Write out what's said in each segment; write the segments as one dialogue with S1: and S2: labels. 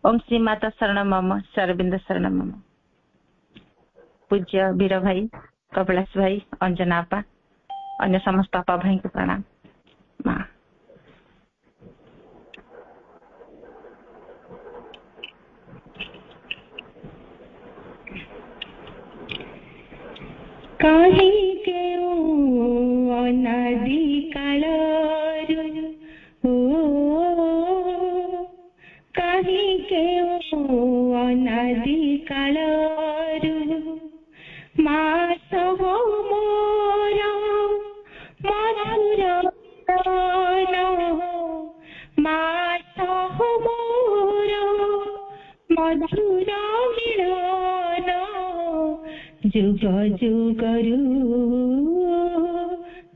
S1: ओम श्री माता शरण मम शरबिंद शरण मम। पूज्य वीर भाई, कपिलास भाई, अंजना आपा, अन्य समस्त आपा भाई को प्रणाम। माँ
S2: कहीं के अनादि कालरू कहीं के अनादि कालरू मास हो मोर मधुर मास हो मोर मधुर मिलन जुग जुगरू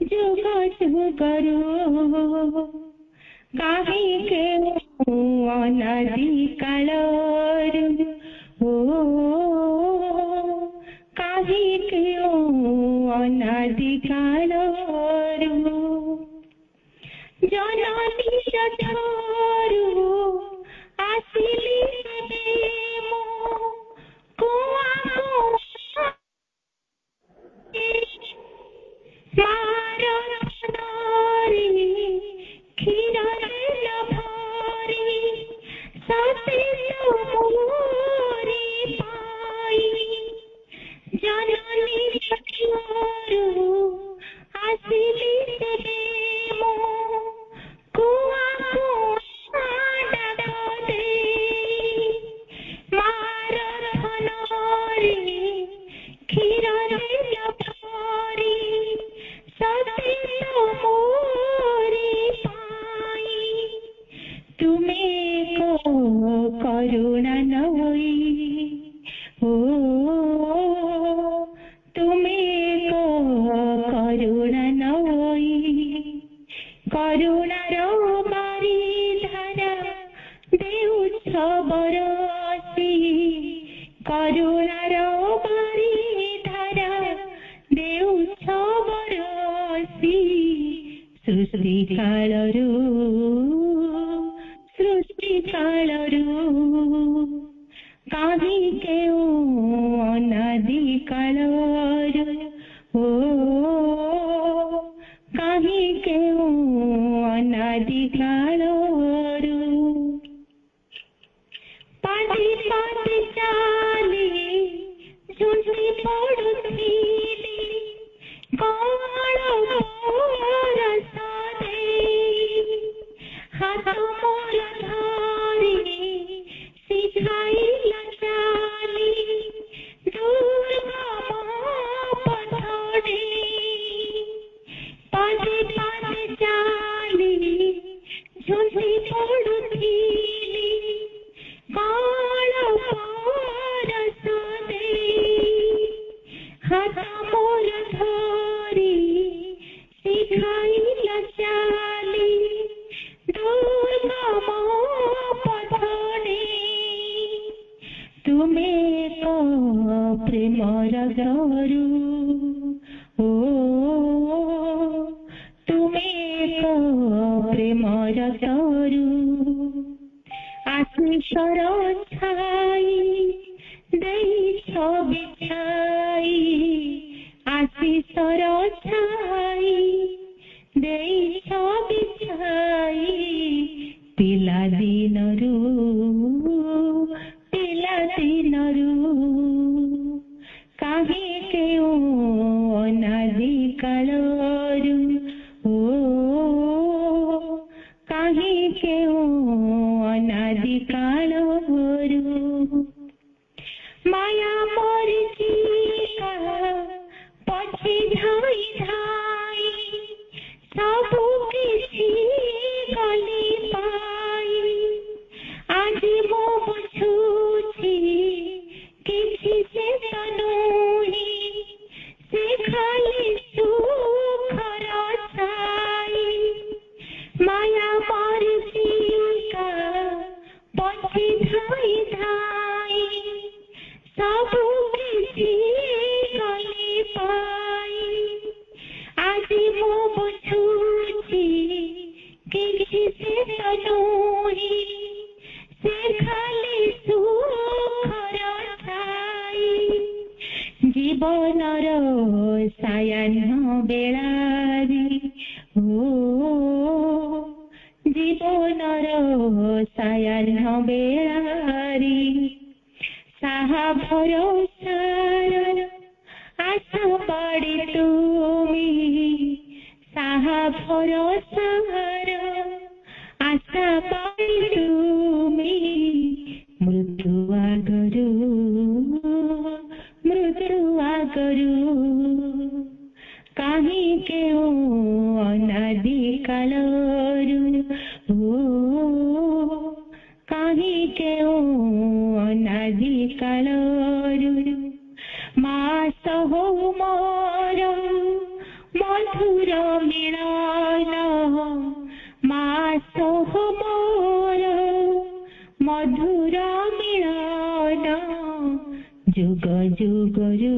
S2: जुग जुगरू कहीं के अनादि कालरू कहीं के अनादि कालरू जननी जठरू आसिली मो कुआ करुणा नई हो तुम्हें को करुणा नई करुणार बारी धारा देउछ बरसी करुणार बारी धारा देउछ बरसी सृष्टि कालरू सृष्टि कालरू कहीं के अनादि कालरू कहीं के अनादि कालरू पाटी पाटी चाली झुंझी पड़ुथीली कौन रसा दे हाथ मोर धारी सिखाई लचाली दुर्गा माँ पठौड़ी पाटी पाटी चाली झुंझी पड़ुथीली कौन रसा दे हाथ मोर धारी सिखाई लचाली दुर्गा माँ पठौड़ी तुम्हें को प्रेम रगरू तुम्हें को प्रेम रगरू आशीषर छाई देश बिछाई आशीषर छाई देश बिछाई पिला दिनरू कहीं के अनादि कालरू कहीं के अनादि कालरू माया मरीचिका पछी धाई धाई सबु किछि गली पाई आज मो बुझुछि किछि से तनुहि ଜୀବନର ସାୟାହ୍ନ ବେଳାରେ ଜୀବନର ସାୟାହ୍ନ ବେଳାରେ ସାହା ଭରସାର ଆଶା ବାଡ଼ି ତୁମେ ସାହା ଭରସାର ଆଶା ବାଡ଼ି ତୁମେ ମୃତ୍ୟୁ ଆଗରୁ କାହିଁ କେଉଁ ଅନାଦି କାଳରୁ କାହିଁ କେଉଁ ଅନାଦି କାଳରୁ ମାସ ହଉ ମୋର ମଧୁର ମିଳନ ମାସ ହଉ ମୋର ମଧୁର ମିଳନ ଯୁଗ ଯୁଗରୁ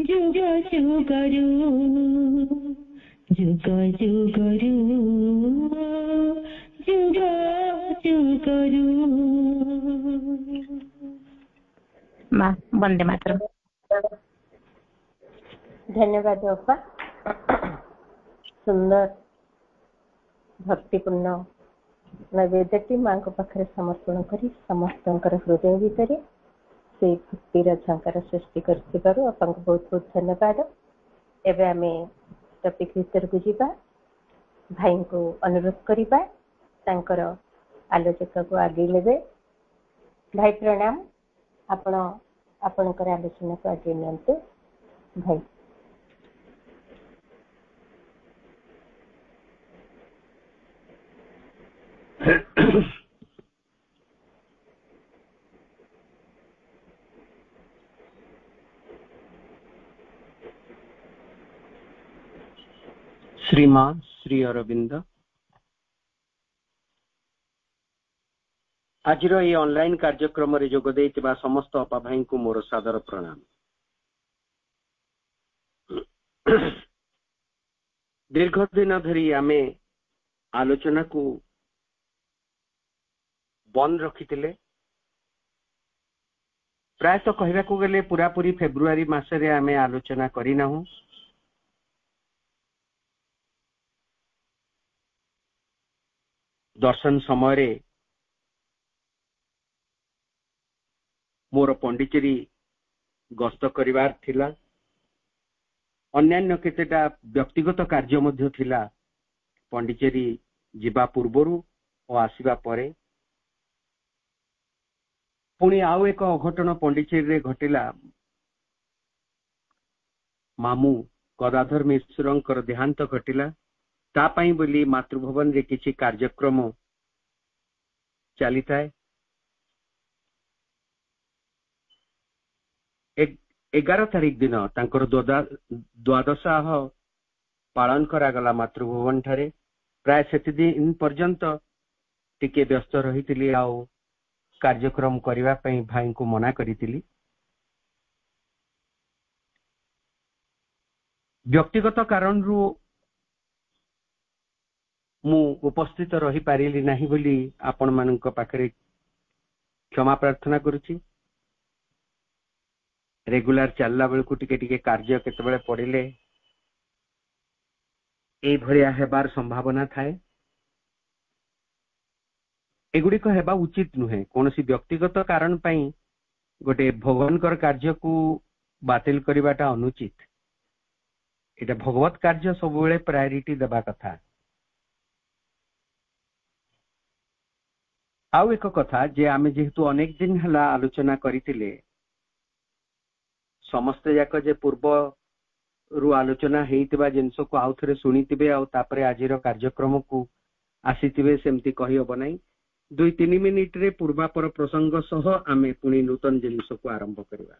S2: ଯୁଗ ଯୁଗରୁ ଯୁଗ ଯୁଗରୁ ଯୁଗ ଯୁଗରୁ।
S1: ମା ବନ୍ଦେ ମାତରମ୍।
S3: ଧନ୍ୟବାଦ ଅପା। ସୁନ୍ଦର ଭକ୍ତିପୂର୍ଣ୍ଣ ନୈବେଦ୍ୟଟି ମାଙ୍କ ପାଖରେ ସମର୍ପଣ କରି ସମସ୍ତଙ୍କର ହୃଦୟ ଭିତରେ ସେଇ ଭକ୍ତିର ଝଙ୍କାର ସୃଷ୍ଟି କରିଥିବାରୁ ଆପଣଙ୍କୁ ବହୁତ ବହୁତ ଧନ୍ୟବାଦ। ଏବେ ଆମେ ଟପିକ୍ ଭିତରକୁ ଯିବା। ଭାଇଙ୍କୁ ଅନୁରୋଧ କରିବା ତାଙ୍କର ଆଲୋଚକକୁ ଆଗେଇ ନେବେ। ଭାଇ ପ୍ରଣାମ। ଆପଣ ଆପଣଙ୍କର ଆଲୋଚନାକୁ ଆଗେଇ ନିଅନ୍ତୁ ଭାଇ।
S4: श्रीमा श्री अरविंद आजिर ये ऑनलाइन कार्यक्रम रे जोग देइतिबा समस्त अपा भाई को मोर सादर प्रणाम। दीर्घ दिन धरी आमे आलोचना को बंद रखिथिले। प्राय तो कहबा को गले पूरा पूरी फेब्रुआरी मासरे आमे आलोचना करिना हूं। दर्शन समय रे मोर पंडिचेरी गस्त करिवार थिला। अन्यान्य केतेटा व्यक्तिगत कार्य मध्य थिला। पंडिचेरी जिबा पूर्वरु और आसीबा परे पुणी आउ एक अघटन पंडिचेरी रे घटिला। मामू गदाधर मिश्रंकर देहांत घटिला। ता पई बोली मातृभवन रे किछि कार्यक्रम चली थाए। 11 तारीख दिन तांकर द्वादशाह पालन करागला मातृभवन ठारे। प्राय सेति दिन पर्यंत टिके व्यस्त रहितिली आउ कार्यक्रम करिवा पई भाई को मना करितिली। व्यक्तिगत कारण रु मु उपस्थित रही पारिली नाही बोली आपण मानक पाखरे क्षमा प्रार्थना करूची। रेगुलर चलला बेल को टिके टिके कार्य केतबेले पड़िले ए भरिया हेबार संभावना थाए। एगुड़िक हेबा उचित नुहे। कोनोसी व्यक्तिगत कारण पई गोटे भगवानकर कार्य को बातिल करिवाटा अनुचित। एटा भगवत कार्य सबुले प्रायोरिटी देबा कथा। आउ एक कथा जे आमे जेहेतु अनेक दिन हला आलोचना करितिले समस्त जाक जे पूर्व रु आलोचना हेइतिबा जिंस को आउ थरे सुनितिबे आउ तापरे आजिर कार्यक्रम को आसीतिबे सेमती कहि हो नै। 2-3 मिनिट रे पूर्वापर प्रसंग सह आमे पुणी नूतन जिंस को आरंभ करबा।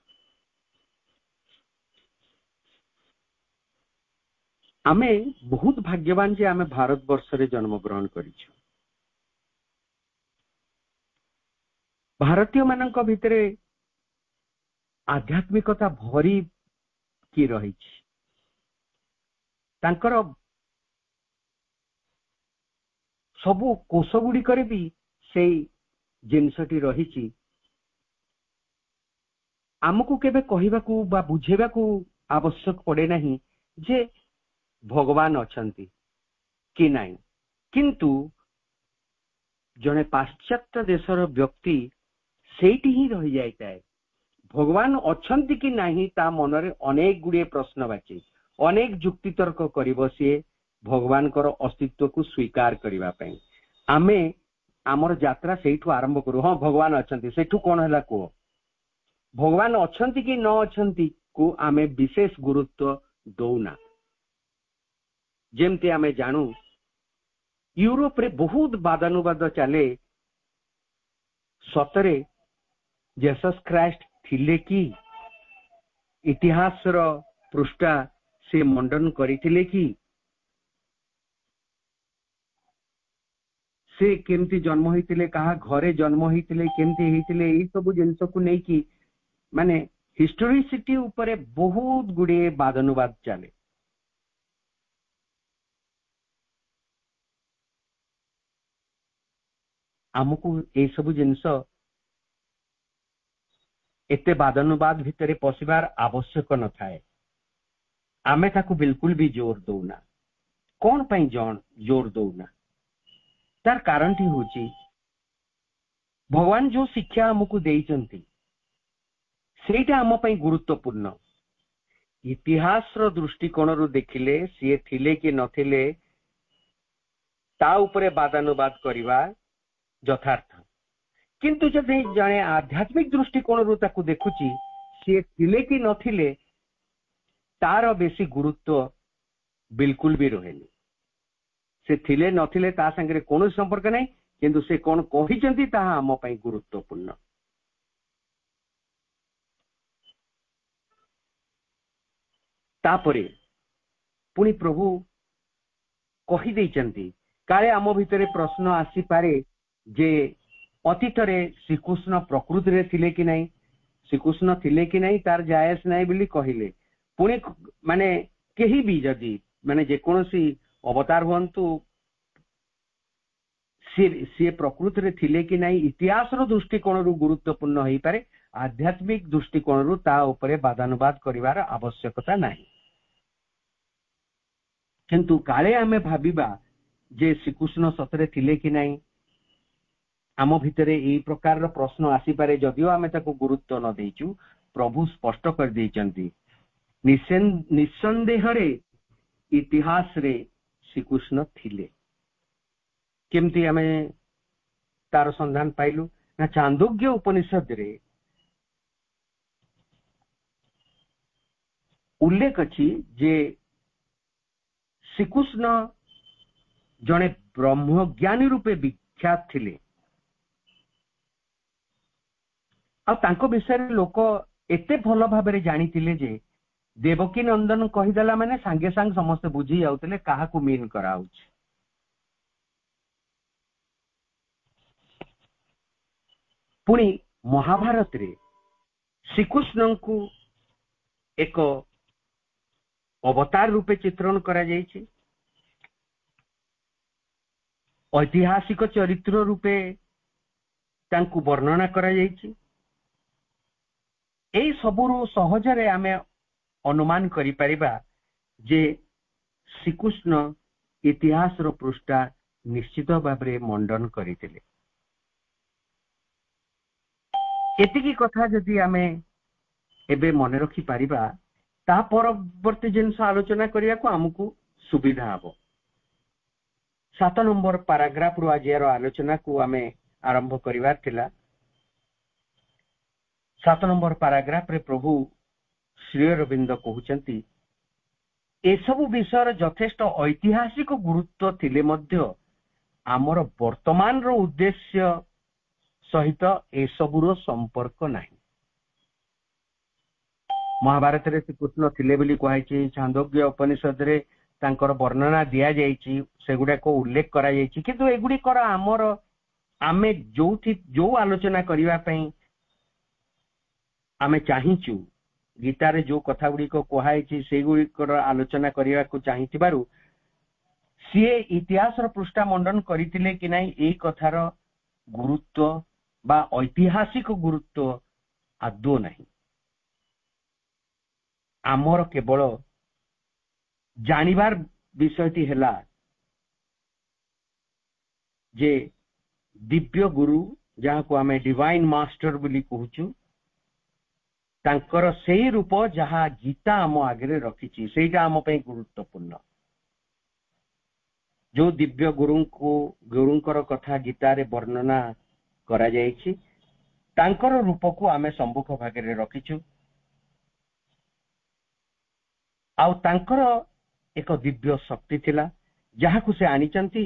S4: आमे बहुत भाग्यवान जे आमे भारत वर्ष रे जन्म ग्रहण करिछु। भारतीय मानक भितरे आध्यात्मिकता भरी की रही। तांकर सबु कोष गुड़ी करे भी से जिनसटी रही। आमको केबे कहिबाकू बा बुझेबाकू आवश्यक पड़े नहीं जे भगवान अछंती कि नहीं, किंतु जने पाश्चात्य देशर व्यक्ति सेठी ही रही जाए भगवान अछंती कि नहीं ता मनरे अनेक गुड़े प्रश्नवाची अनेक जुक्ति तर्क करिवो सी भगवान कर अस्तित्व को स्वीकार करिवा पई। आमे आमर यात्रा सेठू आरंभ करू। हाँ भगवान अछंती सेठू कोन हला को भगवान अछंती कि न अछंती को आमे विशेष गुरुत्व दौना। जेमती आमे जानू यूरोप रे बहुत वादानुवाद चले सतरे जेसस क्राइस्ट थिले कि इतिहास रो पृष्ठा से मंडन करिथिले कि से केमती जन्म होइतिले कहा घरे जन्म होइतिले केमती होइतिले ए सब जिंस को नै कि माने हिस्टोरिसिटी ऊपर बहुत गुडे वादानुवाद चले। आमको ए सब जिंस एते वादानुवाद भितरे पशिबार आवश्यक न थाए। आमे ताकू बिल्कुल भी जोर दौना। कौन पाई जोर दौना तार कारण टी होची भगवान जो शिक्षा हमको देइचंती सेटा आम पई गुरुत्वपूर्ण। इतिहास रो दृष्टिकोण रु देखिले सी थिले कि नथिले ता उपरे वादानुवाद करिवा यथार्थ, किंतु जदि जने आध्यात्मिक दृष्टिकोण रु ताकू देखुची सी थिले कि नथिले तार बेसी गुरुत्व बिल्कुल भी रहेनी। से थिले नथिले ता संगे कौन संपर्क नहीं, किंतु से कौन कहिचंती ताहा आम पई गुरुत्वपूर्ण। तापरे पुणी प्रभु कहि देइचंती काले आम भितरे प्रश्न आसी पारे जे अतीत रे श्रीकृष्ण प्रकृति रे थिले कि नहीं, श्रीकृष्ण थिले कि नहीं तार जायस नहीं बोली कहिले। पुणी माने केही भी जदि माने जेकोसी अवतार हुंतु सी प्रकृति रे थिले कि नहीं इतिहास रो दृष्टिकोण रु गुरुत्वपूर्ण होई पारे, आध्यात्मिक दृष्टिकोण रु ता उपरे वादानुवाद करिवार आवश्यकता नहीं। किंतु काले आमे भाबिबा जे श्रीकृष्ण सतरे थिले कि नहीं आम भितरे एई प्रकार रो प्रश्न आसी पारे। जदियो आमे ताको गुरुत्व न देइचु प्रभु स्पष्ट कर देइचंती निसंदेह रे इतिहास रे श्रीकृष्ण थिले। केमती आमे तार संधान पाइलु ना चांदोग्य उपनिषद रे उल्लेख अछि जे श्रीकृष्ण जने ब्रह्मज्ञानी रूपे विख्यात थिले। आ तांको विषय लोक एते भल भाबरे जानितिले जे देवकी नंदन कहिदेला माने सांगे सांग समस्त बुझी जाउतले काहाकू मीन कराउछ। पुणी महाभारत रे श्रीकृष्ण को एक अवतार रूपे चित्रण करा जाइछि, ऐतिहासिक चरित्र रूपे तांकू वर्णना करा जाइछि। एई सबुरु सहजरे आमे अनुमान करि परिबा जे श्रीकृष्ण इतिहास रो पृष्ठा निश्चित भाबरे मंडन करितिले। एतिकी कथा जदि आमे एबे मन रखी परिबा ता परवर्ती जिनस आलोचना करिया को हमकु सुविधा हबो। 7 नंबर पैराग्राफ रु आजियार आलोचना को आमे आरंभ करिवार थिला। 7 नंबर पैराग्राफ रे प्रभु श्री अरविंद कहउचंती ए सब विषय यथेष्ट ऐतिहासिक गुरुत्व थिले मध्य आमर वर्तमान रो उद्देश्य सहित ए सबुरो संपर्क नाही। महाभारत रे श्रीकृष्ण थिले बोली कहैछि, छांदोग्य उपनिषद रे तांकर वर्णना दिया जाइछि, सेगुडा को उल्लेख करा जाइछि, किंतु एगुडी कर आमर आमे जो आलोचना करिवा पई आमे चाहिचु गीता रे जो कथा गुडी को कहैछि सेगुडी कर आलोचना करिवा को चाहिथिबारु सीए इतिहास रो पृष्ठा मंडन करितिले कि नाही एई कथार गुरुत्व बा ऐतिहासिक गुरुत्व आदो नाही। आमर केवल जानिबार विषयटी हैला जे दिव्य गुरु जहाँ को आमे डिवाइन मास्टर बोली कहूचु तांकर सेही रूप जहाँ गीता आम आगे रखी सेटा आम पे गुरुत्वपूर्ण जो दिव्य गुरुंकर कथा गीता रे वर्णना करा जायछि तांकर रूप को आमे सम्मुख भागे रखिछु आउ तांकर एक दिव्य शक्ति थिला जहाँ को से आनिचंती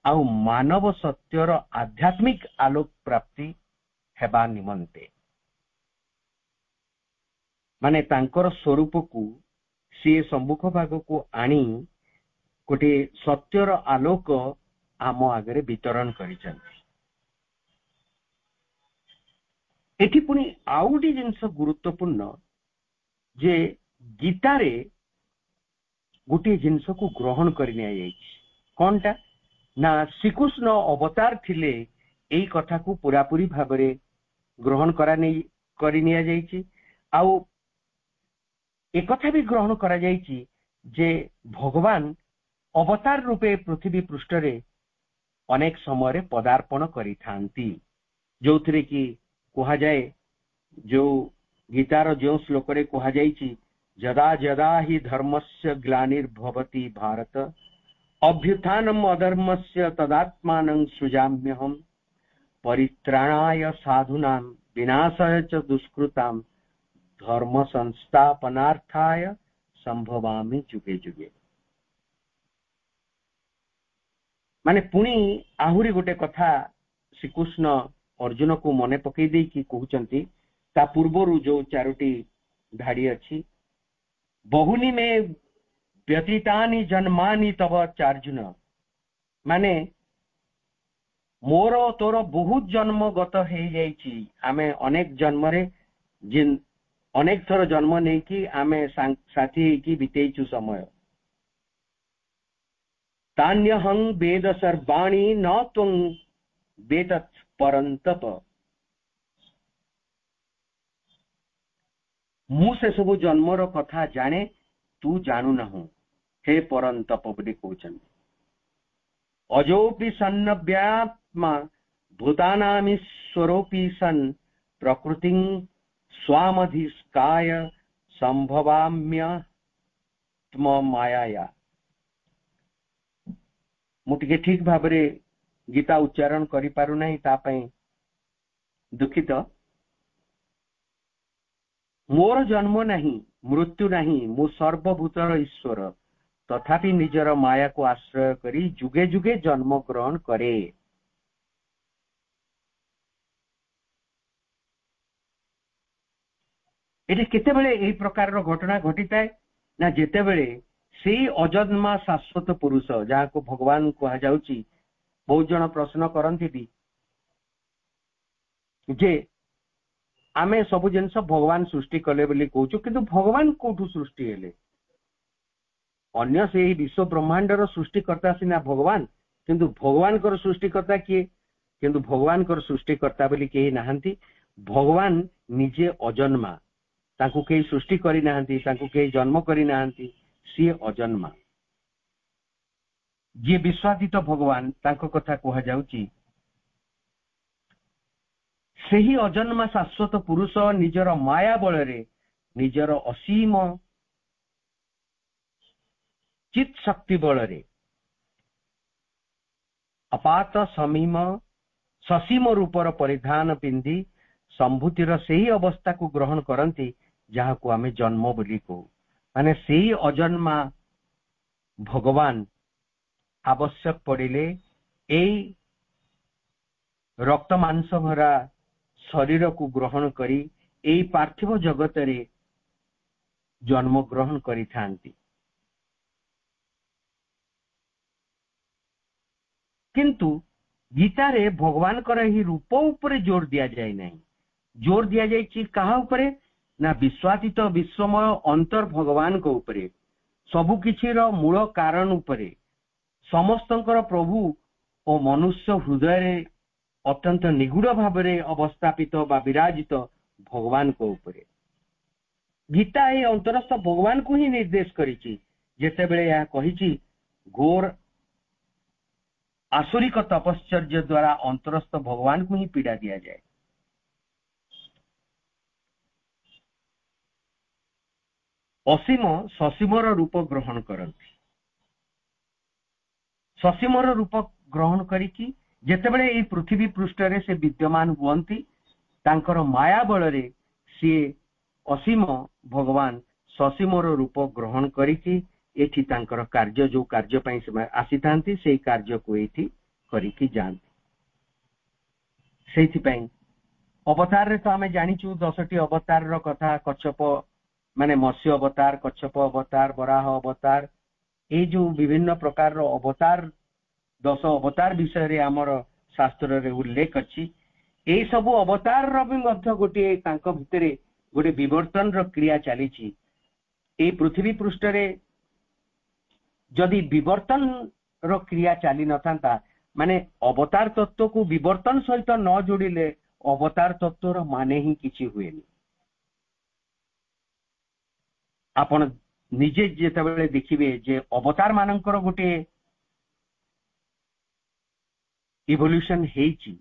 S4: आउ मानव सत्यर आध्यात्मिक आलोक प्राप्ति हेबा निमंते माने तांकर स्वरूप को सी सम्मुख भाग को आनी गोटे सत्यर आलोक आम आगे वितरण करिसंती एठी पुनी आउ गोटे जिनस गुरुत्वपूर्ण जे गीता रे गोटे जिनस को ग्रहण कर कौनटा ना श्रीकृष्ण अवतार थिले एई कथा को पूरापूरी भाव में ग्रहण कर आउ एक कथा भी ग्रहण करा जायछि जे भगवान अवतार रूपे पृथ्वी पृष्ठ रे अनेक समय पदार्पण करिथांती जो थरे कि कहा जाए जो गीतार जो श्लोक रे कहा जायछि जदा जदा हि धर्मस्य ग्लानिर्भवति भारत अभ्युत्थानम अधर्मस्य तदात्मानं सृजाम्यहम् परित्राणाय साधूनां विनाशाय च दुष्कृतां धर्म संस्थापनार्थाय संभवामि जुगे जुगे माने पुणी आहुरी गोटे कथा श्रीकृष्ण अर्जुन को मने पकई दे कि कहउचंती ता पूर्वरु जो चारोटी धाड़ी अछि बहुनी में व्यतीतानि जन्मानि तव चार्जुन माने मोर तोर बहुत जन्म गत हे जाइछि आमे अनेक जन्म रे जिन अनेक थर जन्म नहीं कि आमे साथी की बितेइछु समय तान्यहं वेद सर्वाणि न त्वं वेदत् परन्तप मु से सब जन्मर कथा जाने तू जानू नहु हे परन्तप बोली कहउछन अजोपि सन्नव्यात्मा भूतानामीश्वरोपि सन् प्रकृतिं स्वामधिष्काय संभवाम्य त्म मायाया मुटिके ठीक भाबरे गीता उच्चारण करि पारु नाही ता पई दुखित मोर जन्म नहीं मृत्यु नहीं मु सर्वभूतर ईश्वर तथापि निजर माया को आश्रय करी जुगे जुगे जन्म ग्रहण करे एटे केते बेले एही प्रकार रो घटना घटिताय ना जेते बेले सेही अजन्मा शाश्वत पुरुष जहाँ को भगवान कहा जाउची बहुत जन प्रश्न करंती भी जे आमे सब जिनस भगवान सृष्टि कले बोली कहूचु किंतु भगवान कोठु सृष्टि हेले अन्य से विश्व ब्रह्मांडर सृष्टिकर्ता सिना भगवान किंतु भगवान कर सृष्टिकर्ता किए किंतु भगवान कर सृष्टिकर्ता बोली केही नाहंती भगवान निजे अजन्मा ताकू केही सृष्टि करी नाहंती ताकू केही जन्म करी नाहंती सी अजन्मा जे विश्वासित भगवान ताको कथा कहा जाउची सेही अजन्मा शाश्वत पुरुष निजर माया बलरे निजर असीम चित शक्ति बलरे अपात समीम ससीम रूपर परिधान पिंधि संभूतिर सेही अवस्था को ग्रहण करती जहाँ को आमे जन्म बोली कहू माने सेही अजन्मा भगवान आवश्यक पड़िले एई रक्त मांस भरा शरीर को ग्रहण करी एई पार्थिव जगत रे जन्म ग्रहण करी थांती किंतु गीता रे भगवान कर ही रूप उपरे जोर दिया जाए नहीं जोर दिया जाए कहा उपरे ना विश्वासित विश्वमय अंतर भगवान को उपरे सबु किछि रो मूल कारण उपरे समस्तंकर प्रभु और मनुष्य हृदय रे अत्यंत निगूढ़ भाव में अवस्थापित बा विराजित भगवान को उपरे गीता ए अंतरस्थ भगवान को ही निर्देश करिछि जेतेबेले या कहिछि घोर आसुरिक तपश्चर्य द्वारा अंतरस्थ भगवान को ही पीड़ा दिया जाए। असीम ससीमर रूप ग्रहण करती। ससीमर रूप ग्रहण करिकी जेतेबेले एई पृथ्वी पृष्ठरे से विद्यमान हुअंती तांकर माया बलरे सी असीम भगवान ससीमर रूप ग्रहण करिकी एठी तांकर कार्य जो कार्य पई से आसी थांती सेई कार्य को एठी करिकी जानती। सेथि पई अवतार रे तो आमे जानिचु 10टी अवतार रो कथा कच्छप माने मत्स्य अवतार, कच्छप अवतार, वराह अवतार, ए जो विभिन्न प्रकार रो अवतार 10 अवतार विषय रे हमर शास्त्र रे उल्लेख अछि। ए सब अवतार रो भी मध्य गोटे तांको भितरे गोटे विवर्तन रो क्रिया चलीछि। ए पृथ्वी पृष्ठ रे जदि विवर्तन रो क्रिया चली न थांता माने अवतार तत्व को विवर्तन सहित न जोड़िले अवतार तत्व रो माने ही किछि हुएनी। आपण निजे जेतेबेले देखिबे जे अवतार मानकर गोटे इवोल्यूशन हेछि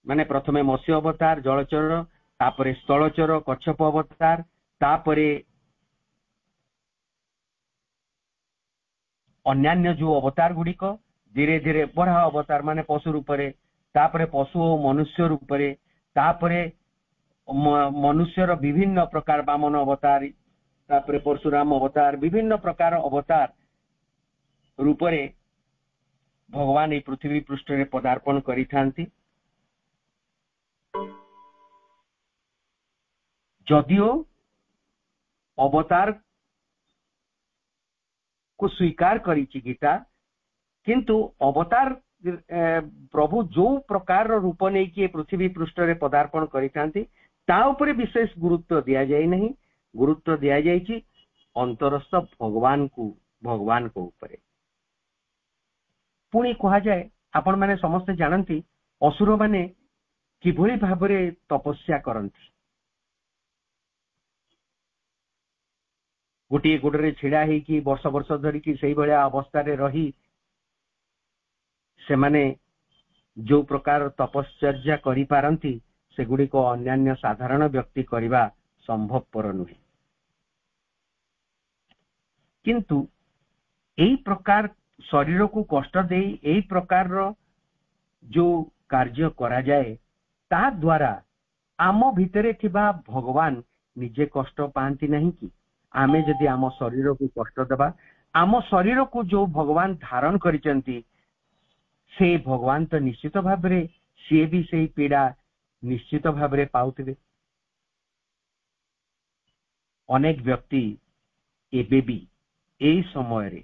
S4: माने प्रथमे मत्स्य अवतार, जलचर, तापरे स्थलचर, कच्छप अवतार, तापरे अन्यान्य जो अवतार गुड़िक धीरे धीरे वराह अवतार माने पशु रूप रे, तापरे पशु और मनुष्य रूप रे, तापरे मनुष्यर विभिन्न प्रकार वामन अवतार, तापरे परशुराम अवतार, विभिन्न प्रकार अवतार रूप रे भगवान ए पृथ्वी पृष्ठ रे पदार्पण करि थांती। जदियो अवतार को स्वीकार करिछि गीता, किंतु अवतार प्रभु जो प्रकार रूप नहीं कि पृथ्वी पृष्ठ रे पदार्पण करि थांती ता उपरे विशेष गुरुत्व दिया जाय नहीं। गुरुत्व दिया जायछि अंतरस्थ भगवान को उपरे। पुणी कहा जाए आपण माने समस्त जानती असुर माने किभଳି भाबरे तपस्या करंती। गोटे गोडरे छिड़ा ही कि वर्ष वर्ष धरी कि सही भलिया अवस्था रे रही से माने जो प्रकार तपश्चर्या करि पारंती से गुडी को अन्यान्य साधारण व्यक्ति करिबा संभवपर नुहे। किंतु एई प्रकार शरीर को कष्ट देई एई प्रकार रो जो कार्य करा जाए ता द्वारा आम भितरे थिबा भगवान निजे कष्ट पांती नहीं कि आमे जदि आम शरीर को कष्ट देबा आम शरीर को जो भगवान धारण करिसेंती से भगवान तो निश्चित भाबरे सी भी से पीड़ा निश्चित भाबरे पाउथिबे। अनेक व्यक्ति एबे भी एई समय रे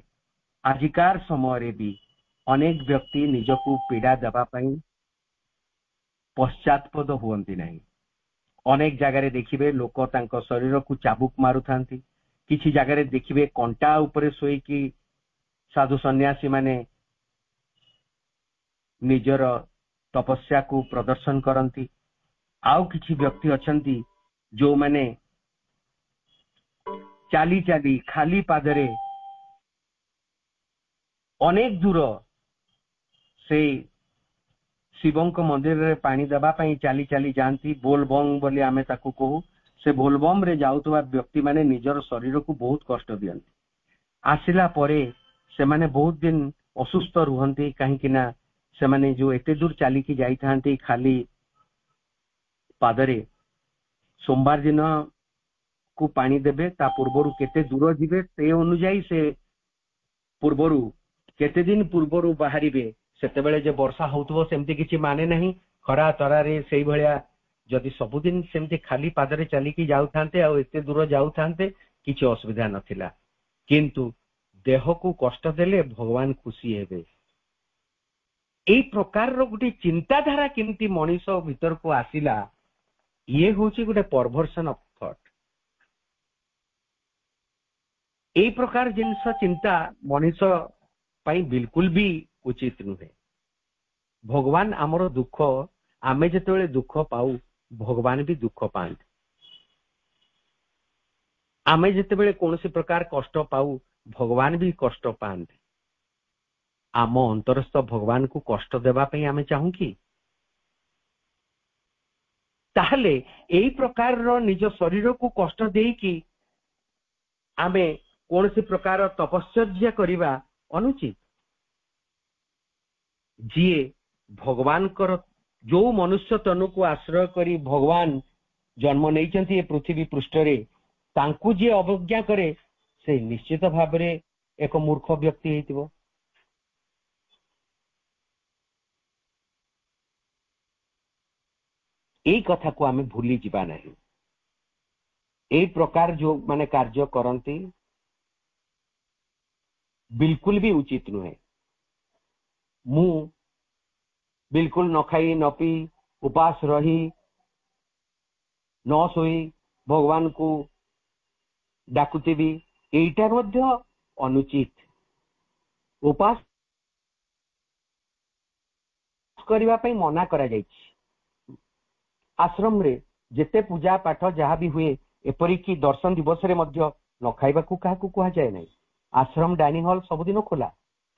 S4: आजिकार समय रे भी अनेक व्यक्ति निजको पीड़ा देबा पई पश्चातपद हुअंती नहीं। अनेक जगह देखिबे लोक तांको शरीर को चाबुक मारु थांती, किछि जगह देखिबे कंटा ऊपर सोई कि साधु सन्यासी माने निजर तपस्या को प्रदर्शन करंती। आउ किछि व्यक्ति अछंती जो माने चाली चाली खाली पादरे अनेक दूर से शिवंक मंदिर रे पानी देबा पई चाली चाली जानती। बोलबम बोली आमे ताकू कहू। से बोलबम रे जाउतबा व्यक्ति माने निजर शरीर को बहुत कष्ट दियंती। आसिला परे से माने बहुत दिन असुस्थ रुहंती काहे कि ना से माने जो एते दूर चाली की जाई थांती खाली पादरे सोमवार दिन को पानी देबे ता पूर्वरु केते दूर जिबे ते अनुसार से पूर्वरु केते दिन पूर्वरु बाहरिबे सेतेबेले जे वर्षा होउतबो सेमति किछि माने नहीं। खरा तरारे सेई भलिया जदि सबुदिन सेमति खाली पादरे चली की जाउ थांते आ एते दूर जाउ थांते किछि असुविधा नथिला। किंतु देह को कष्ट देले भगवान खुशी हेबे। एई प्रकार रो गुटी चिंताधारा केमति मनीष भीतर को आसिला ये होची गुटे परवर्सन ऑफ थॉट। एई प्रकार जिनस चिंता मनीष पाई बिल्कुल भी उचित नुहे। भगवान आमर दुख आमे जेतेबेले दुख पाऊ भगवान भी दुख पाते। आमे जेतेबेले कोनोसी प्रकार कष्ट पाऊ भगवान भी कष्ट पाते आम अंतरस्थ भगवान को कष्ट देवा पे आमे चाहू कि ताहले एई प्रकार रो निज शरीर को कष्ट देई कि आमे कोनोसी प्रकार तपस्या करिवा अनुचित जिए भगवान कर जो मनुष्य तनु को आश्रय करी भगवान जन्म नहीं पृथ्वी पृष्ठ रे तांकु जे अवज्ञा करे से निश्चित भाव रे एक मूर्ख व्यक्ति हेतिबो। एई कथा को आमे भूली जिबा नहीं। एई प्रकार जो माने कार्य करंती बिल्कुल भी उचित नुहे। मु बिल्कुल न खाई न पी उपास रही न सोई भगवान को डाकुथिबी एटा मध्य अनुचित। उपास करबा पई मना करा जायछि। आश्रम रे जेते पूजा पाठ जहाँ भी हुए एपरी की दर्शन दिवस रे मध्य न खाइबा को काहा को कहा जाय नहीं। आश्रम डाइनिंग हॉल सबुदिन खोला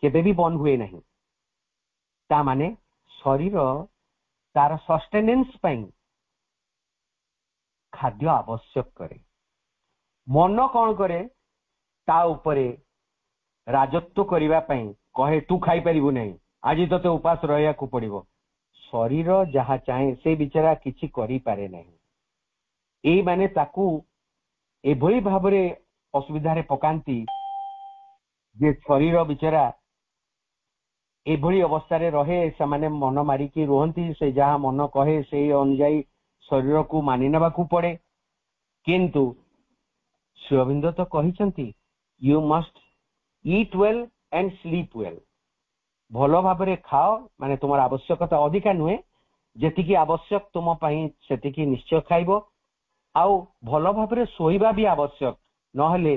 S4: केबे भी बंद हुए नहीं। ता माने शरीर तार सस्टेनेंस पई खाद्य आवश्यक करे। मन कौन करे ता उपरे राजत्व करिवा पई कहे तू खाई परिबु नहीं आज तते उपास रहया को पड़िबो। शरीर जहाँ चाहे से बिचारा किछि करि पारे नहीं। ए माने ताकू एभली भाबरे असुविधा रे पकांती जे शरीर बिचारा एभली अवस्था रे रहे से माने मन मारी की रोहंती से जहाँ मन कहे से अनुजाई शरीर को मानि नेबा को पड़े। किंतु श्री अरविंद तो कहिसंती you must eat well and sleep well. भलो भाबरे खाओ माने तुमर आवश्यकता अधिका नुहे जेतिकी आवश्यक तुम पई सेतिकी निश्चय खाइबो आउ भलो भाबरे सोइबा भी आवश्यक नहले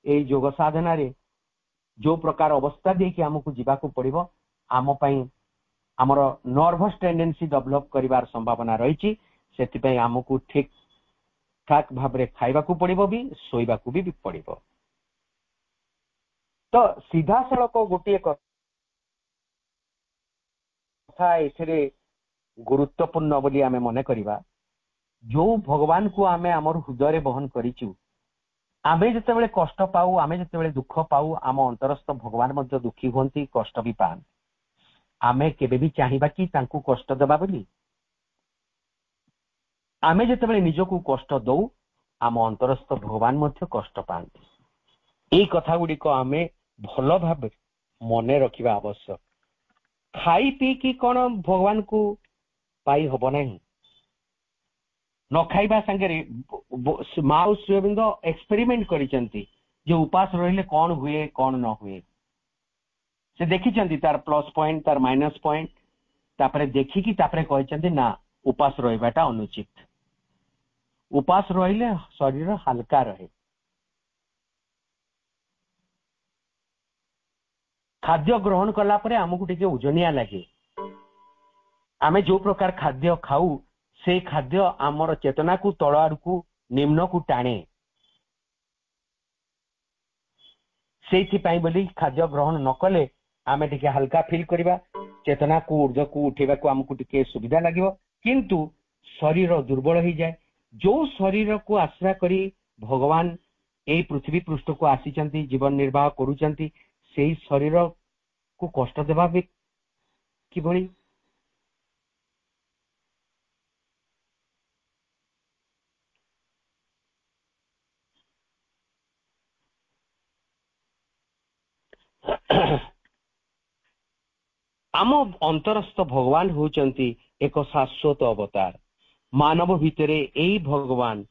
S4: ए योग साधना रे जो प्रकार अवस्था दे कि हमकु जीवा को पड़िबो आम पई हमर नर्वस टेंडेंसी डेवलप करिवार संभावना रहिछि। सेति पई हमकु ठीक ठाक भाबरे खाइबा को पड़िबो भी सोइबा को भी पड़िबो। तो सीधा सड़क गोटे कथा एथिरे गुरुत्वपूर्ण बोली आमे मने करिबा जो भगवान को आमे हमर हृदय रे बहन करिचु आमे जतेबेले कष्ट पाऊ आमे जतेबेले दुख पाऊ आम अंतरस्थ भगवान मध्य दुखी होंती कष्ट भी पान। आमे केबे भी चाहिबा कि तांकु कष्ट देबा बोली। आमे जतेबेले निजको कष्ट दऊ आम अंतरस्थ भगवान मध्य कष्ट पाती। ए कथा गुडी को आमे भलो भाबे मने रखिबा आवश्यक। खाई पी की कोन भगवान को पाई हबो नहीं। न खाइबा संगे माउ श्री अरविंद एक्सपेरिमेंट करिसंती जो उपास रहिले कौन हुए कौन न हुए से देखिसंती तार प्लस पॉइंट तार माइनस पॉइंट तापरे देखिकी तापरे कहिसंती ना उपास रहिबाटा अनुचित। उपास रहिले शरीर हल्का रहे। खाद्य ग्रहण कला परे हमकु टिके ओजनिया लागे। आमे जो प्रकार खाद्य खाऊ से खाद्य आमर चेतना को तल आड़कू निम्न को टाणे। से बोली खाद्य ग्रहण न कले आमे टिके हल्का फील करिबा चेतना को ऊर्जा को उठेबा को हमकु टिके सुविधा लागिबो। किंतु शरीर दुर्बल हो जाए। जो शरीर को आश्रय करी भगवान ए पृथ्वी पृष्ठ को आसीचंती जीवन निर्वाह करूचंती सेही शरीर को कष्ट देबा भी कि भली। आम अंतरस्थ भगवान होचंती एक शाश्वत अवतार। मानव भितरे एई भगवान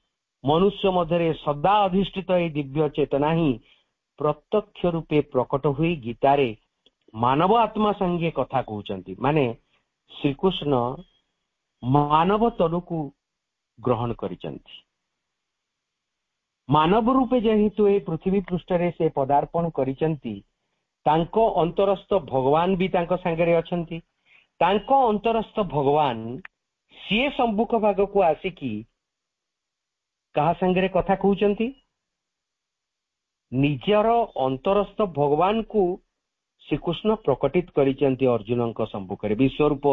S4: मनुष्य मध्य सदा अधिष्ठित ए दिव्य चेतना ही प्रत्यक्ष रूपे प्रकट हुई गीतारे मानव आत्मा संगे कथा कहउचंती। माने श्रीकृष्ण मानव तनु को ग्रहण करिचंती। मानव रूपे जेहेतु ए पृथ्वी पृष्ठ रे से पदार्पण करिचंती तांको अंतरस्थ भगवान भी तांको संगे अछंती। तांको अंतरस्थ भगवान सीए सम्मुख भाग को आसिकी कहा संगे कथा कहउचंती निजर अंतरस्थ भगवान को श्रीकृष्ण प्रकटित करिचंती अर्जुन सम्मुखें विश्वरूप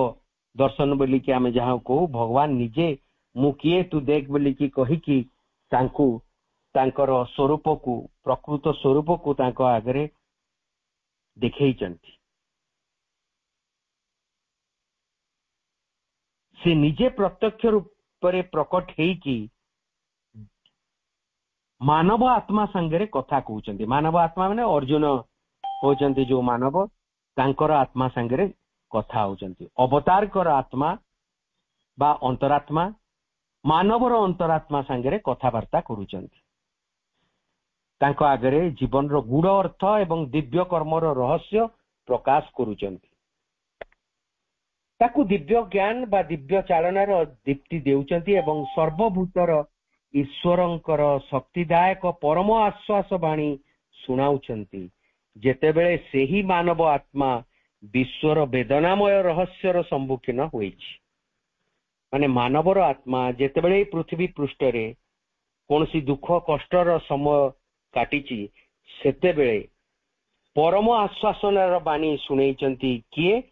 S4: दर्शन बोली कि आमे जहाँ कहू भगवान निजे मु किए तू देख बोली कि कहिकी तांकु तांकर स्वरूप को प्रकृत स्वरूप को तांको आगरे देखैचंती से निजे प्रत्यक्ष रूप पर प्रकट हेकी मानव आत्मा संगे कथा कहउचंती मानव आत्मा माने अर्जुन होचंती जो मानव तांकर आत्मा संगे कथा होचंती अवतार कर आत्मा बा अंतरात्मा मानवर अंतरात्मा संगे कथबार्ता करूचंती तांको आगरे जीवन रो गूढ़ अर्थ एवं दिव्य कर्मर रहस्य प्रकाश करूचंती ताकू दिव्य ज्ञान बा दिव्य चालनार दीप्ति देउचंती एवं सर्वभूतर ईश्वरंकर शक्तिदायक परम आश्वास बाणी सुनाउचंती जेतेबेले सेही मानव आत्मा विश्वर वेदनामय रहस्यर सम्मुखीन होइछि माने मानवर आत्मा जेतेबेले पृथ्वी पृष्ठरे कोनसी दुख कष्टर समय काटिछि सेतेबेले परम आश्वासनार बाणी सुनेइचंती किए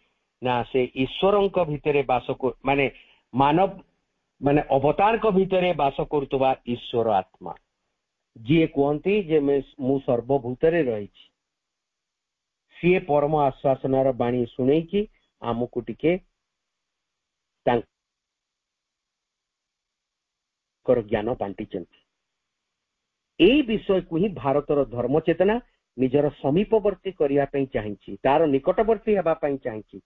S4: ना से ईश्वरंक भितरे वास माने मानव माने अवतार को भितरे वास करुवा ईश्वर आत्मा जी कहती जे मु सर्वभूतरे रही सी परम आश्वासनार बाणी शुणे कि आमको टिके ज्ञान बांटी यही विषय को ही भारतर धर्म चेतना निजर समीपवर्ती करने चाहिए तार निकटवर्ती होगापी चाहिए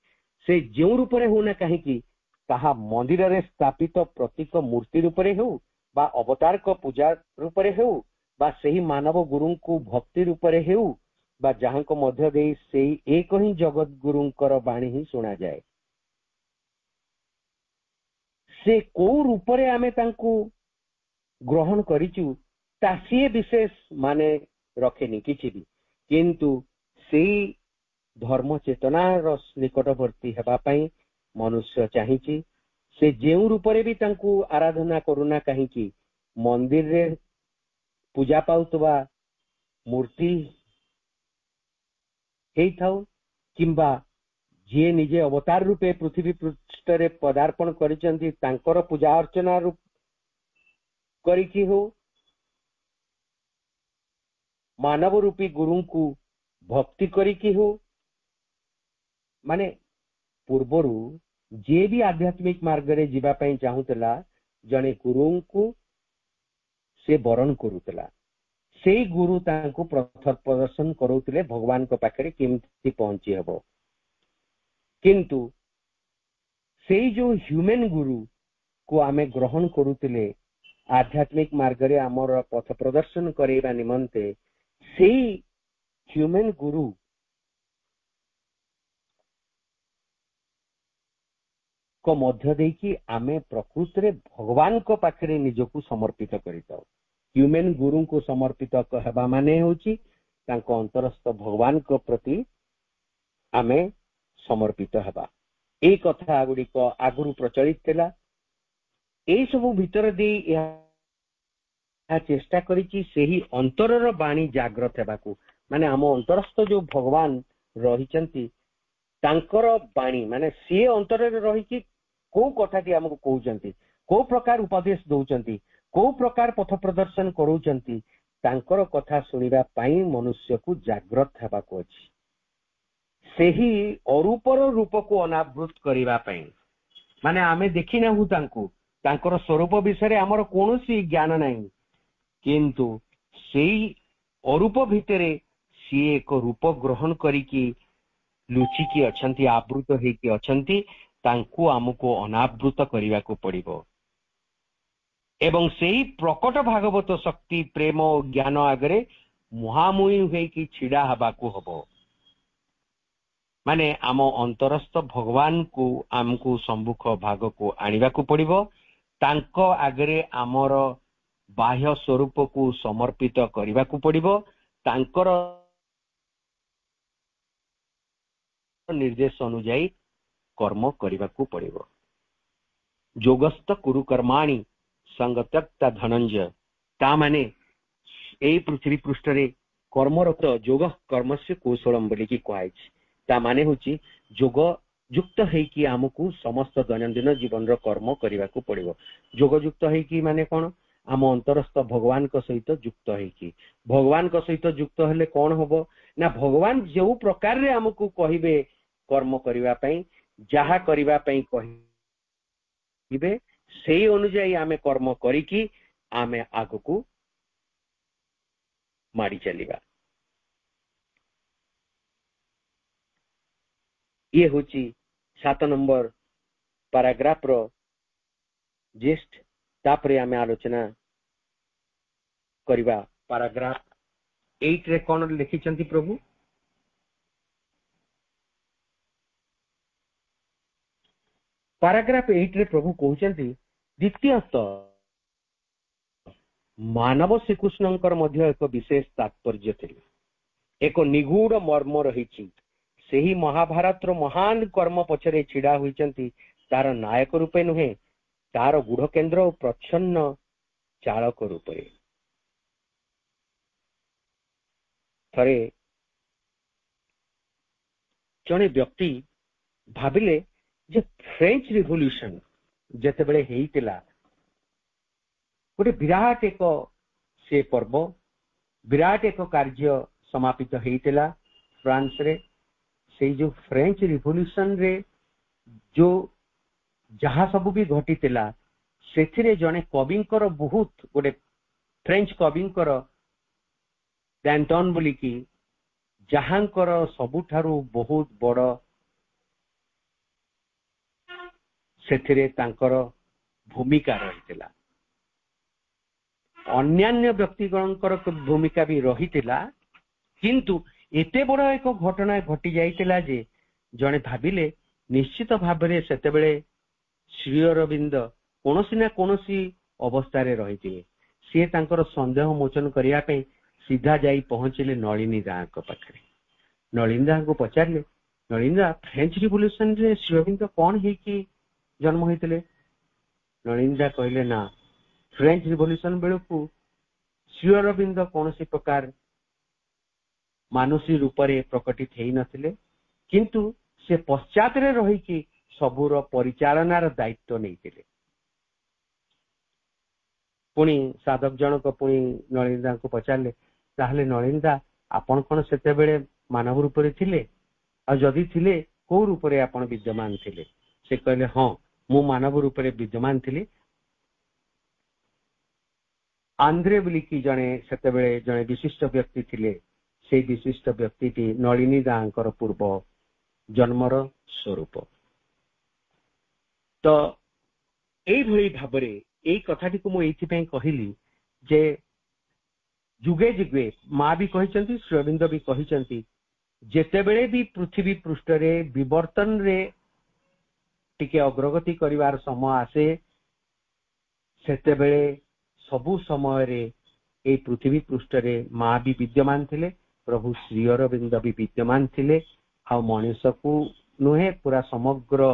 S4: से जो रूप में होना कहीं ताहा मंदिर रे स्थापित प्रतीक मूर्ति रूप में हो बा अवतार को पूजा रूप में हो बा सही मानव गुरु को भक्ति रूप में हो बा जहां को मध्य दे से एक ही जगत गुरुंकर बाणी ही सुना जाए से को रूप में आमे तांको ग्रहण करिचु ता से विशेष माने रखेनी किछि भी किंतु से धर्म चेतनार निकटवर्ती हेबा पई मनुष्य चाहिए से जो रूप भी तांकु आराधना करूना कहीं मंदिर रे पूजा पाउतबा मूर्ति हेइथाउ किंबा जे निजे अवतार रूपे पृथ्वी पृष्ठ रे पदार्पण करिसंती तांकर पूजा अर्चना रूप करिकी हो मानव रूपी गुरु को भक्ति करिकी हो माने पूर्वरु जे भी आध्यात्मिक मार्ग रे जीवा पई चाहूतला जने गुरु को से वरण करूतला से गुरु तांको प्रथम प्रदर्शन करूतले भगवान को पाखरे केमती पहुंची हबो किंतु से जो ह्यूमन गुरु को आमे ग्रहण करूतले आध्यात्मिक मार्ग रे हमर पथ प्रदर्शन करेबा निमंते से ह्यूमन गुरु को मध्य देकी आमे प्रकृत रे भगवान को पाखरे निजको समर्पित करिताउ ह्यूमन गुरु को समर्पित कहबा माने होची तांको अंतरस्थ भगवान को प्रति आमे समर्पित हेबा ए कथा गुडी को आगुरु प्रचलित थिला ए सब भीतर दे या चेष्टा करिची सेही अंतरर बाणी जागृत हेबाकू माने आम अंतरस्थ जो भगवान रहिचंती तांकर बाणी माने से अंतर रही कि को कथाटी आमको कहउचंती को प्रकार उपदेश दउचंती को प्रकार पथ प्रदर्शन करूचंती तांकर कथा सुनिबा पाई मनुष्य को जागृत हेबाकू अछि सेही अरूपर रूप को अनावृत करिबा पाई माने आमे देखि ना हु तांको तांकर स्वरूप विषय आमर कोनोसी ज्ञान नाही किंतु सेही अरूप भितरे सी एक रूप ग्रहण करिकी लुचिकी अछंती आवृत हेकी अछंती तांको आमको अनावृत करिवा को पड़िबो एवं सेही प्रकट भागवत शक्ति प्रेम और ज्ञान आगरे मुहामुही हेकी छिड़ा हबाको हबो माने आम अंतरस्थ भगवान को आमको सम्मुख भाग को आनिबा को पड़िबो तांको आगरे आमर बाह्य स्वरूप को समर्पित करिबा को पड़िबो तांकर निर्देश अनुଯାୟୀ कर्म करिबा को पड़िबो जोगस्थ कुरु कर्माणि संग त्यक्ता धनंजय ता माने एई पृथ्वी पृष्ठरे कर्मरत जोग कर्मस्य कौशलम बोलिकी कहुई ता माने होची जोग युक्त हेकी आमको समस्त दैनंदिन जीवन रो कर्म करने को पड़ो। जोग युक्त हेकी माने कौन आम अंतरस्थ भगवान को सहित युक्त हेकी भगवान को सहित युक्त हेले कौन होबो ना भगवान जो प्रकार रे आमको कहिबे कर्म करबा पई जहा करबा पई कहिबे सेही अनुसार आमे कर्म करिकी आमे आगको मारी चलिबा। ये होची 7 नंबर पैराग्राफ रो जेस्ट तापरे आमे आलोचना करिबा। पैराग्राफ 8 रे कोन लिखिचंती प्रभु पैराग्राफ 8 रे प्रभु कहउचंती द्वितीयतः मानव श्रीकृष्णंकर मध्य एक विशेष तात्पर्य थिला एक निगूढ़ मर्म रही सेही महाभारत रो महान कर्म पछरे छिड़ा होइचंती तार नायक रूपे नुहे तार गुढ़ केन्द्र और प्रच्छन्न चालक रूपे। थरे जने व्यक्ति भाबिले जे फ्रेंच रिवोल्यूशन जेते बेले हेइतिला गोटे विराट एक से पर्व विराट एक कार्य समापित हेइतिला फ्रांस रे। से जो फ्रेंच रिवोल्यूशन रे जो जहा सब भी घटितिला सेथिरे जने कविंकर बहुत गोटे फ्रेंच कविंकर डैंटन बोली की जहांकर सबुठारु बहुत बड़ सेथिरे तांकर भूमिका रहितिला अन्यान्य व्यक्तिगणकर भूमिका भी रहितिला किंतु एते बड़ एक घटना घटी जाइतिला जे जने भाबिले निश्चित भाबरे सेतेबेले श्री अरविंद कोनोसी ना कोनोसी अवस्था रे रहितिले से तांकर संदेह मोचन करिया पे सीधा जाई पहुंचले नलिनी दा को पाखरे। नलिनी दा को पचारले नलिनी दा फ्रेंच रिवोल्यूशन रे श्री अरविंद कोन हे कि जन्म होइतिले। नलिनी दा कहले ना फ्रेंच रिवोल्यूशन बेलू श्री अरविंद कौन प्रकार मानुषी रूप से प्रकटित हो नथिले किंतु से पश्चात रे रही कि सबूर परिचालनार दायित्व नहीं। पुणी साधक जनक पुणी नलिनी को पचारे ताहले नलिनी आपण कौन से मानव रूप से थिले आ जदि थिले को रूप से आपण विद्यमान थिले। से कहले हाँ मु मानव रूप से विद्यमान थिली। आंद्रे बोली की जने सेतेबेले जने विशिष्ट व्यक्ति थिले से विशिष्ट व्यक्ति टी नलिनी दांकर पूर्व जन्मर स्वरूप। तो एई भली भाबरे एई कथाटी को मु एइथिपई कहिली जे जुगे जुगे माँ भी कहिचंती श्री अरविंद भी कहिचंती जेतेबेले भी पृथ्वी पृष्ठ रे विवर्तन रे टिके अग्रगति करिवार समय आसे सेतेबेले सबु समय रे ए पृथ्वी पृष्ठ रे माँ भी विद्यमान थिले प्रभु श्री अरविंद भी विद्यमान थिले आ मनुष्य को नुहे पूरा समग्र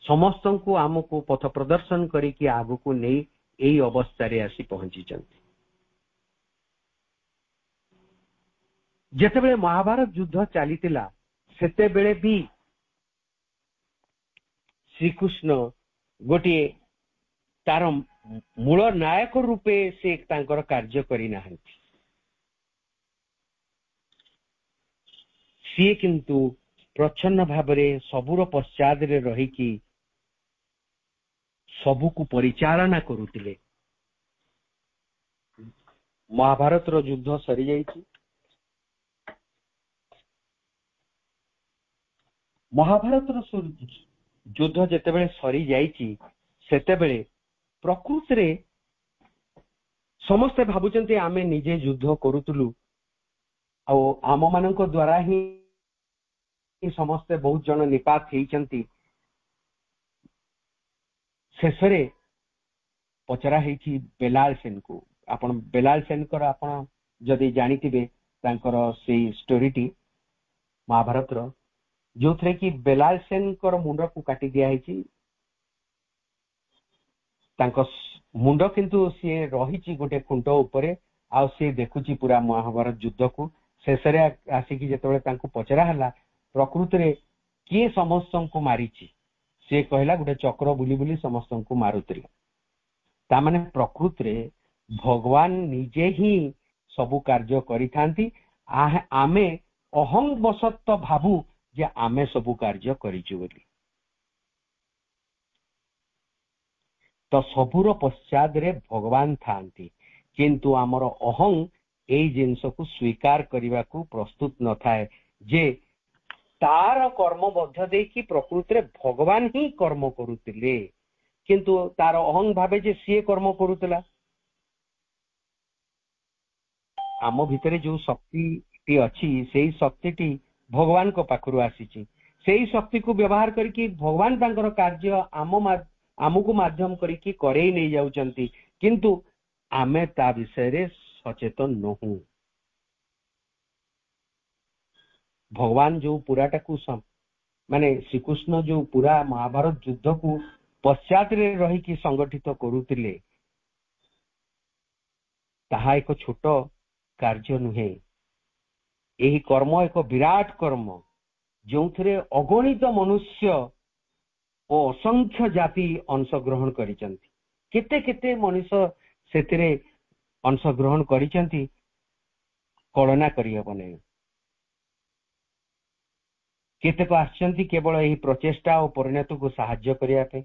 S4: समस्त को आमको पथ प्रदर्शन करिकी आगु को नहीं यही अवस्था रे आसी पहुंची चंती। जेतेबेले महाभारत युद्ध चलीतिला सेतेबेले भी श्रीकृष्ण गोटे तार मूल नायक रूपे से तांकर कार्य करी नाहंती। सी किंतु प्रच्छन्न भावरे सबुर पश्चात रे रही कि सबु को परिचालना करुतिले। महाभारत रो युद्ध सरी जाइछि। महाभारत रो युद्ध जेतेबेले सरी जाइछि सेतेबेले प्रकृति रे समस्ते भाबुचंती आमे निजे युद्ध करूतलु आ आम मानक द्वारा ही समस्ते बहुत जन निपात हेइचंती। शेषरे पचरा हेइछि बेलाल सेन को। आपण बेलाल सेन कर आपण जदि जानिथिबे तांकर सेई स्टोरीटी महाभारत रो जो थे कि बेलाल सेन कर मुंड को काटी दिया हेइछि ତାଙ୍କ ମୁଣ୍ଡ କିନ୍ତୁ ସିଏ ରହିଛି ଗୋଟେ ଖୁଣ୍ଟ ଉପରେ ଆଉ ସିଏ ଦେଖୁଛି ପୁରା ମହାଭାରତ ଯୁଦ୍ଧକୁ। ଶେଷରେ ଆସିକି ଯେତେବେଳେ ତାଙ୍କୁ ପଚରା ହେଲା ପ୍ରକୃତରେ କିଏ ସମସ୍ତଙ୍କୁ ମାରିଛି, ସିଏ କହିଲା ଗୋଟେ ଚକ୍ର ବୁଲି ବୁଲି ସମସ୍ତଙ୍କୁ ମାରୁଥିଲା। ତାମାନେ ପ୍ରକୃତରେ ଭଗବାନ ନିଜେ ହିଁ ସବୁ କାର୍ଯ୍ୟ କରିଥାନ୍ତି। ଆମେ ଅହଂବଶତ ଭାବୁ ଯେ ଆମେ ସବୁ କାର୍ଯ୍ୟ କରିଛୁ ବୋଲି। ତ ସବୁର ପଶ୍ଚାତରେ ଭଗବାନ ଥାନ୍ତି, କିନ୍ତୁ ଆମର ଅହଂ ଏଇ ଜିନିଷକୁ ସ୍ୱୀକାର କରିବାକୁ ପ୍ରସ୍ତୁତ ନଥାଏ ଯେ ତାର କର୍ମ ମଧ୍ୟ ଦେଇକି ପ୍ରକୃତରେ ଭଗବାନ ହିଁ କର୍ମ କରୁଥିଲେ, କିନ୍ତୁ ତାର ଅହଂ ଭାବେ ଯେ ସିଏ କର୍ମ କରୁଥିଲା। ଆମ ଭିତରେ ଯୋଉ ଶକ୍ତିଟି ଅଛି ସେଇ ଶକ୍ତିଟି ଭଗବାନଙ୍କ ପାଖରୁ ଆସିଛି। ସେଇ ଶକ୍ତିକୁ ବ୍ୟବହାର କରିକି ଭଗବାନ ତାଙ୍କର କାର୍ଯ୍ୟ ଆମକୁ ମାଧ୍ୟମ କରିକି କରେଇ ନେଇ ଯାଉଛନ୍ତି, କିନ୍ତୁ ଆମେ ତା ବିଷୟରେ ସଚେତନ ନୋହୁଁ। ଭଗବାନ ଯୋଉ ପୁରାଟାକୁ ମାନେ ଶ୍ରୀକୃଷ୍ଣ ଯୋଉ ପୁରା ମହାଭାରତ ଯୁଦ୍ଧକୁ ପଶ୍ଚାତରେ ରହିକି ସଂଗଠିତ କରୁଥିଲେ, ତାହା ଏକ ଛୋଟ କାର୍ଯ୍ୟ ନୁହେଁ। ଏହି କର୍ମ ଏକ ବିରାଟ କର୍ମ, ଯେଉଁଥିରେ ଅଗଣିତ ମନୁଷ୍ୟ ଓ ଅସଂଖ୍ୟ ଜାତି ଅଂଶଗ୍ରହଣ କରିଛନ୍ତି। କେତେ କେତେ ମଣିଷ ସେଥିରେ ଅଂଶଗ୍ରହଣ କରିଛନ୍ତି କଳନା କରିହେବ ନାହିଁ। କେତେକ ଆସିଛନ୍ତି କେବଳ ଏହି ପ୍ରଚେଷ୍ଟା ଓ ପରିଣତକୁ ସାହାଯ୍ୟ କରିବା ପାଇଁ,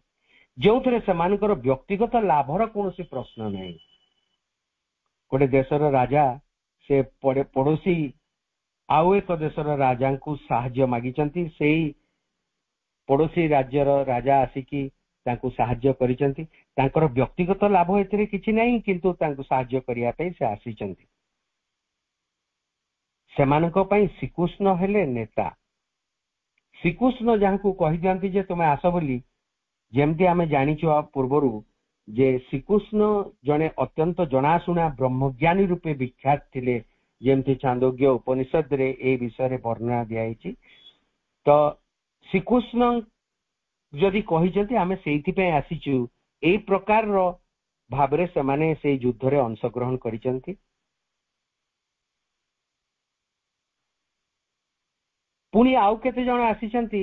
S4: ଯେଉଁଥିରେ ସେମାନଙ୍କର ବ୍ୟକ୍ତିଗତ ଲାଭର କୌଣସି ପ୍ରଶ୍ନ ନାହିଁ। ଗୋଟେ ଦେଶର ରାଜା ସେ ପଡୋଶୀ ଆଉ ଏକ ଦେଶର ରାଜାଙ୍କୁ ସାହାଯ୍ୟ ମାଗିଛନ୍ତି। ସେଇ ପଡୋଶୀ ରାଜ୍ୟର ରାଜା ଆସିକି ତାଙ୍କୁ ସାହାଯ୍ୟ କରିଛନ୍ତି। ତାଙ୍କର ବ୍ୟକ୍ତିଗତ ଲାଭ ଏଥିରେ କିଛି ନାହିଁ, କିନ୍ତୁ ତାଙ୍କୁ ସାହାଯ୍ୟ କରିବା ପାଇଁ ସେ ଆସିଛନ୍ତି। ସେମାନଙ୍କ ପାଇଁ ଶ୍ରୀକୃଷ୍ଣ ହେଲେ ନେତା। ଶ୍ରୀକୃଷ୍ଣ ଯାହାକୁ କହିଦିଅନ୍ତି ଯେ ତୁମେ ଆସ ବୋଲି, ଯେମିତି ଆମେ ଜାଣିଛୁ ପୂର୍ବରୁ ଯେ ଶ୍ରୀକୃଷ୍ଣ ଜଣେ ଅତ୍ୟନ୍ତ ଜଣାଶୁଣା ବ୍ରହ୍ମଜ୍ଞାନୀ ରୂପେ ବିଖ୍ୟାତ ଥିଲେ, ଯେମିତି ଛାନ୍ଦୋଗ୍ୟ ଉପନିଷଦରେ এই ବିଷୟରେ ବର୍ଣ୍ଣନା ଦିଆଯାଇଛି। ତ ଶ୍ରୀକୃଷ୍ଣ ଯଦି କହିଛନ୍ତି ଆମେ ସେଇଥିପାଇଁ ଆସିଛୁ, ଏଇ ପ୍ରକାରର ଭାବରେ ସେମାନେ ସେଇ ଯୁଦ୍ଧରେ ଅଂଶଗ୍ରହଣ କରିଛନ୍ତି। ପୁଣି ଆଉ କେତେ ଜଣ ଆସିଛନ୍ତି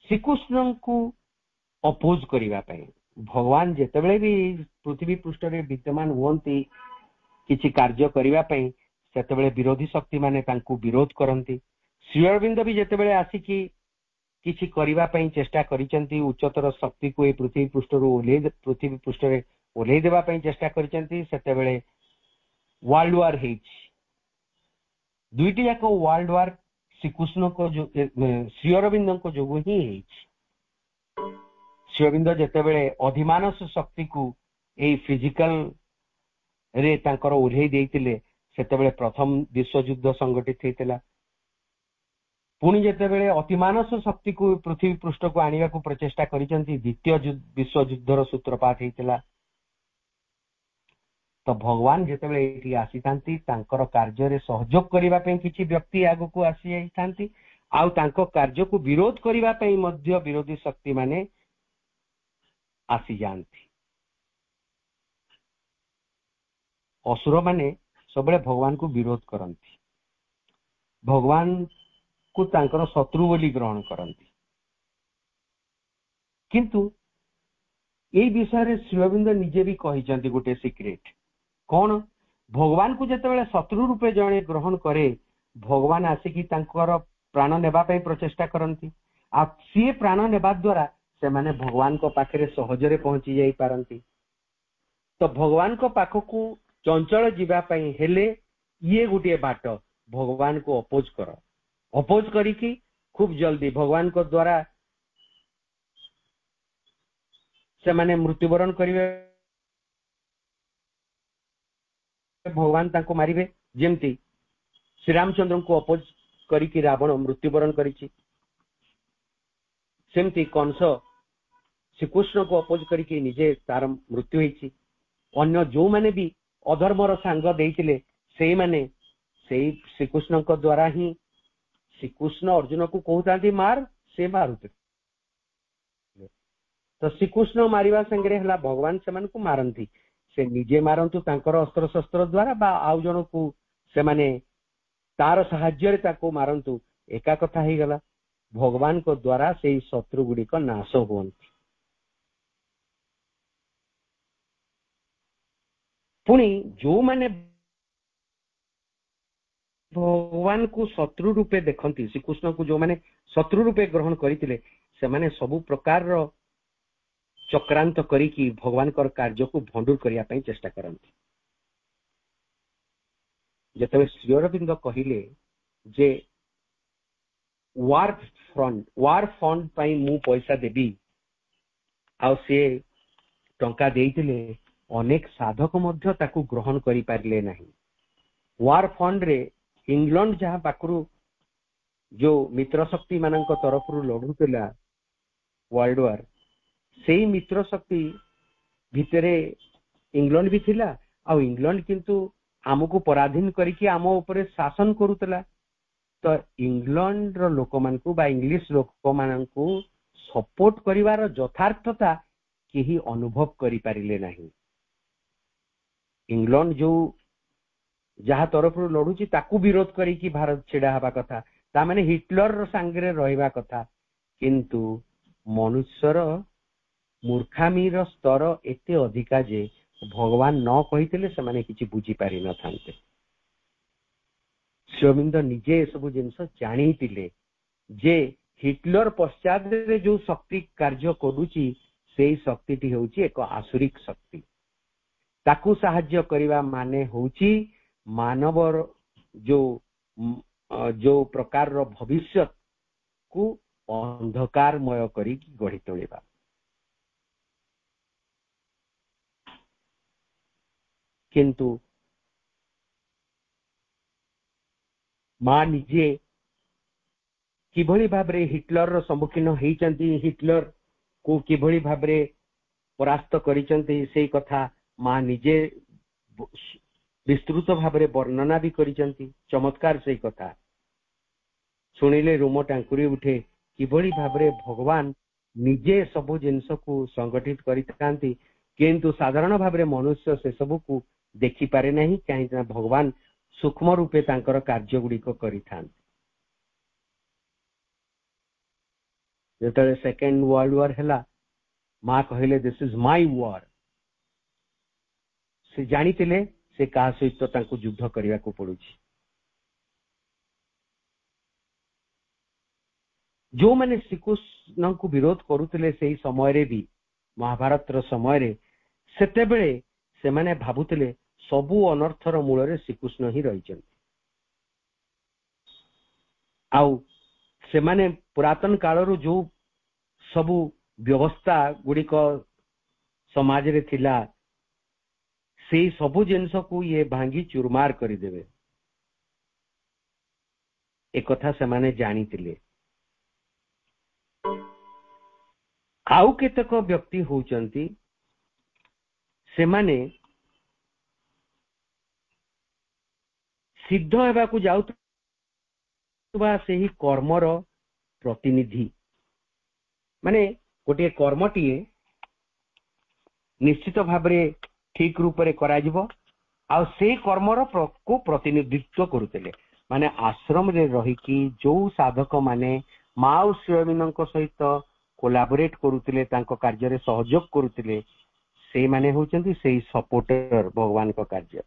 S4: ଶ୍ରୀକୃଷ୍ଣଙ୍କୁ ଅପୋଜ କରିବା ପାଇଁ। ଭଗବାନ ଯେତେବେଳେ ବି ପୃଥିବୀ ପୃଷ୍ଠରେ ବିଦ୍ୟମାନ ହୁଅନ୍ତି କିଛି କାର୍ଯ୍ୟ କରିବା ପାଇଁ, ସେତେବେଳେ ବିରୋଧୀ ଶକ୍ତି ମାନେ ତାଙ୍କୁ ବିରୋଧ କରନ୍ତି। ଶ୍ରୀ ଅରବିନ୍ଦ ବି ଯେତେବେଳେ ଆସିକି କିଛି କରିବା ପାଇଁ ଚେଷ୍ଟା କରିଛନ୍ତି, ଉଚ୍ଚତର ଶକ୍ତିକୁ এই ପୃଥିବୀ ପୃଷ୍ଠରେ ଓହ୍ଲେଇ ଦେବା ପାଇଁ ଚେଷ୍ଟା କରିଛନ୍ତି, ସେତେବେଳେ ୱାର୍ଲଡ ୱାର ହେଇଛି। ଦୁଇଟି ଯାକ ୱାର୍ଲଡ ୱାର ଶ୍ରୀକୃଷ୍ଣଙ୍କ ଶ୍ରୀ ଅରବିନ୍ଦଙ୍କ ଯୋଗୁଁ ହିଁ ହେଇଛି। ଶ୍ରୀ ଅରବିନ୍ଦ ଯେତେବେଳେ ଅଧିମାନସ ଶକ୍ତିକୁ ଏଇ ଫିଜିକାଲ ରେ ତାଙ୍କର ଓହ୍ଲେଇ ଦେଇଥିଲେ, ସେତେବେଳେ ପ୍ରଥମ ବିଶ୍ୱଯୁଦ୍ଧ ସଂଗଠିତ ହେଇଥିଲା। ପୁଣି ଯେତେବେଳେ ଅତିମାନସ ଶକ୍ତିକୁ ପୃଥିବୀ ପୃଷ୍ଠକୁ ଆଣିବାକୁ ପ୍ରଚେଷ୍ଟା କରିଛନ୍ତି, ଦ୍ୱିତୀୟ ବିଶ୍ୱଯୁଦ୍ଧର ସୂତ୍ରପାତ ହେଇଥିଲା। ତ ଭଗବାନ ଯେତେବେଳେ ଏଇଠି ଆସିଥାନ୍ତି, ତାଙ୍କର କାର୍ଯ୍ୟରେ ସହଯୋଗ କରିବା ପାଇଁ କିଛି ବ୍ୟକ୍ତି ଆଗକୁ ଆସି ଯାଇଥାନ୍ତି, ଆଉ ତାଙ୍କ କାର୍ଯ୍ୟକୁ ବିରୋଧ କରିବା ପାଇଁ ମଧ୍ୟ ବିରୋଧୀ ଶକ୍ତି ମାନେ ଆସିଯାଆନ୍ତି। ଅସୁର ମାନେ ସବୁବେଳେ ଭଗବାନଙ୍କୁ ବିରୋଧ କରନ୍ତି, ଭଗବାନକୁ ତାଙ୍କର ଶତ୍ରୁ ବୋଲି ଗ୍ରହଣ କରନ୍ତି। କିନ୍ତୁ এই ବିଷୟରେ ଶ୍ରୀ ଅରବିନ୍ଦ ନିଜେ ବି କହିଛନ୍ତି ଗୋଟେ ସିକ୍ରେଟ। କଣ? ଭଗବାନଙ୍କୁ ଯେତେବେଳେ ଶତ୍ରୁ ରୂପେ ଜଣେ ଗ୍ରହଣ କରେ, ଭଗବାନ ଆସିକି ତାଙ୍କର ପ୍ରାଣ ନେବା ପାଇଁ ପ୍ରଚେଷ୍ଟା କରନ୍ତି, ଆଉ ସିଏ ପ୍ରାଣ ନେବା ଦ୍ୱାରା ସେମାନେ ଭଗବାନଙ୍କ ପାଖରେ ସହଜରେ ପହଞ୍ଚି ଯାଇପାରନ୍ତି। ତ ଭଗବାନଙ୍କ ପାଖକୁ ଚଞ୍ଚଳ ଯିବା ପାଇଁ ହେଲେ ଇଏ ଗୋଟିଏ ବାଟ, ଭଗବାନଙ୍କୁ ଅପୋଜ କର। ଅପୋଜ କରିକି ଖୁବ ଜଲ୍ଦି ଭଗବାନଙ୍କ ଦ୍ୱାରା ସେମାନେ ମୃତ୍ୟୁବରଣ କରିବେ, ଭଗବାନ ତାଙ୍କୁ ମାରିବେ। ଯେମିତି ଶ୍ରୀରାମଚନ୍ଦ୍ରଙ୍କୁ ଅପୋଜ କରିକି ରାବଣ ମୃତ୍ୟୁବରଣ କରିଛି, ସେମିତି କଂସ ଶ୍ରୀକୃଷ୍ଣଙ୍କୁ ଅପୋଜ କରିକି ନିଜେ ତାର ମୃତ୍ୟୁ ହେଇଛି। ଅନ୍ୟ ଯୋଉମାନେ ବି ଅଧର୍ମର ସାଙ୍ଗ ଦେଇଥିଲେ, ସେଇମାନେ ସେଇ ଶ୍ରୀକୃଷ୍ଣଙ୍କ ଦ୍ୱାରା ହିଁ, ଶ୍ରୀକୃଷ୍ଣ ଅର୍ଜୁନକୁ କହୁଥାନ୍ତି ମାର, ସେ ମାରୁଥିଲେ। ତ तो श्रीकृष्ण मारिबा संगे हला भगवान सेमान को मारंती से निजे मारंतु तांकर अस्त्र शस्त्र द्वारा बा आउ जन को से माने तार साहाय्य ताको मारंतु एका कथा ही गला भगवान को द्वारा से शत्रु गुडी को नाश होवंती पुणी जो माने भगवान को शत्रु रूपे देखती श्रीकृष्ण को जो माने शत्रु रूपे ग्रहण करते से माने सबु प्रकार चक्रांत करिकी भगवान कर कार्य को भंडूर करने चेष्टा करती जेतबे श्री अरविंद कहिले जे वार फंड पाई मु पैसा देबी आ से टंका देइतिले अनेक साधक मध्य ताकू ग्रहण करि पारले नहीं वार फंड रे इंग्लैंड जहां पाखरु जो मित्र शक्ति मानक तरफ लड़ुला वर्ल्ड वार से मित्र शक्ति भितरे इंग्लैंड भी थिला आ इंग्लैंड किंतु आमको पराधीन करिकि आम ऊपर शासन करुतला तो इंग्लैंड रो लोक मानकू बा इंग्लिश लोक मानकू सपोर्ट करिवार यथार्थता केही अनुभव करि पारिले नहीं इंग्लैंड जो जहा तरफ लड़ुची ताकू विरोध करिकि भारत छिड़ा हवा कथा ता माने हिटलर सांगरे रहिबा कथा किंतु मनुष्यर मूर्खामीर स्तर एते अधिका जे भगवान न कहितले से माने किछि बुझी पारि न थांते श्रीअरविंद निजे सब जिनस जानितिले जे हिटलर पश्चात रे जो शक्ति कार्य करूची सेही शक्तिटी होउची एक आसुरिक शक्ति ताकू साहाय्य करिवा माने होउची मानवर जो प्रकार रो भविष्य को अंधकारमय करी गढ़ी तोलिबा किंतु मां निजे किभली भाबरे हिटलर रो सम्मुखीन हेइचंती हिटलर को किभली भाबरे परास्त करिचंती सेही कथा मां निजे विस्तृत भाबरे वर्णना भी करिचंती चमत्कार सेही कथा सुनिले रोम टांकुरी उठे किभली भाबरे भगवान निजे सबु जिंस को संगठित करितांती किंतु साधारण भाबरे मनुष्य से सबु को देखि पारे नहीं कहीं भगवान सूक्ष्म रूपे तांकर कार्य गुडी को करिथान जेतले सेकेंड वर्ल्ड वार हला मां कहिले दिस इज माय वार से जानितिले से कहा सहित तांको युद्ध करिया को पड़ुछि जो माने श्रीकृष्ण को विरोध करुतिले सेही समय रे भी महाभारत रो समय रे सेते बेले से माने भाबुतिले सबु अनर्थर मूल रे श्रीकृष्ण ही रहिछन आउ से माने पुरातन काल रो जो सबु व्यवस्था गुडी को समाज रे थिला से सबु जिंस को ये भांगी चुरमार करि देबे एक कथा से माने जानितिले आउ केतक व्यक्ति होचंती से माने सिद्ध हेबा को जाउतबा सेही कर्मर प्रतिनिधि माने गोटे कर्मटीए निश्चित भाबरे ठीक रूप रे करा जिवो आ से कर्मर को प्रतिनिधित्व करुतले माने आश्रम रे रही कि जो साधक माने माउ श्रीअरविंदक सहित कोलाबोरेट करुतले तांको कार्य रे सहयोग करुतले से माने होचंती सेही सपोर्टर भगवान को कार्य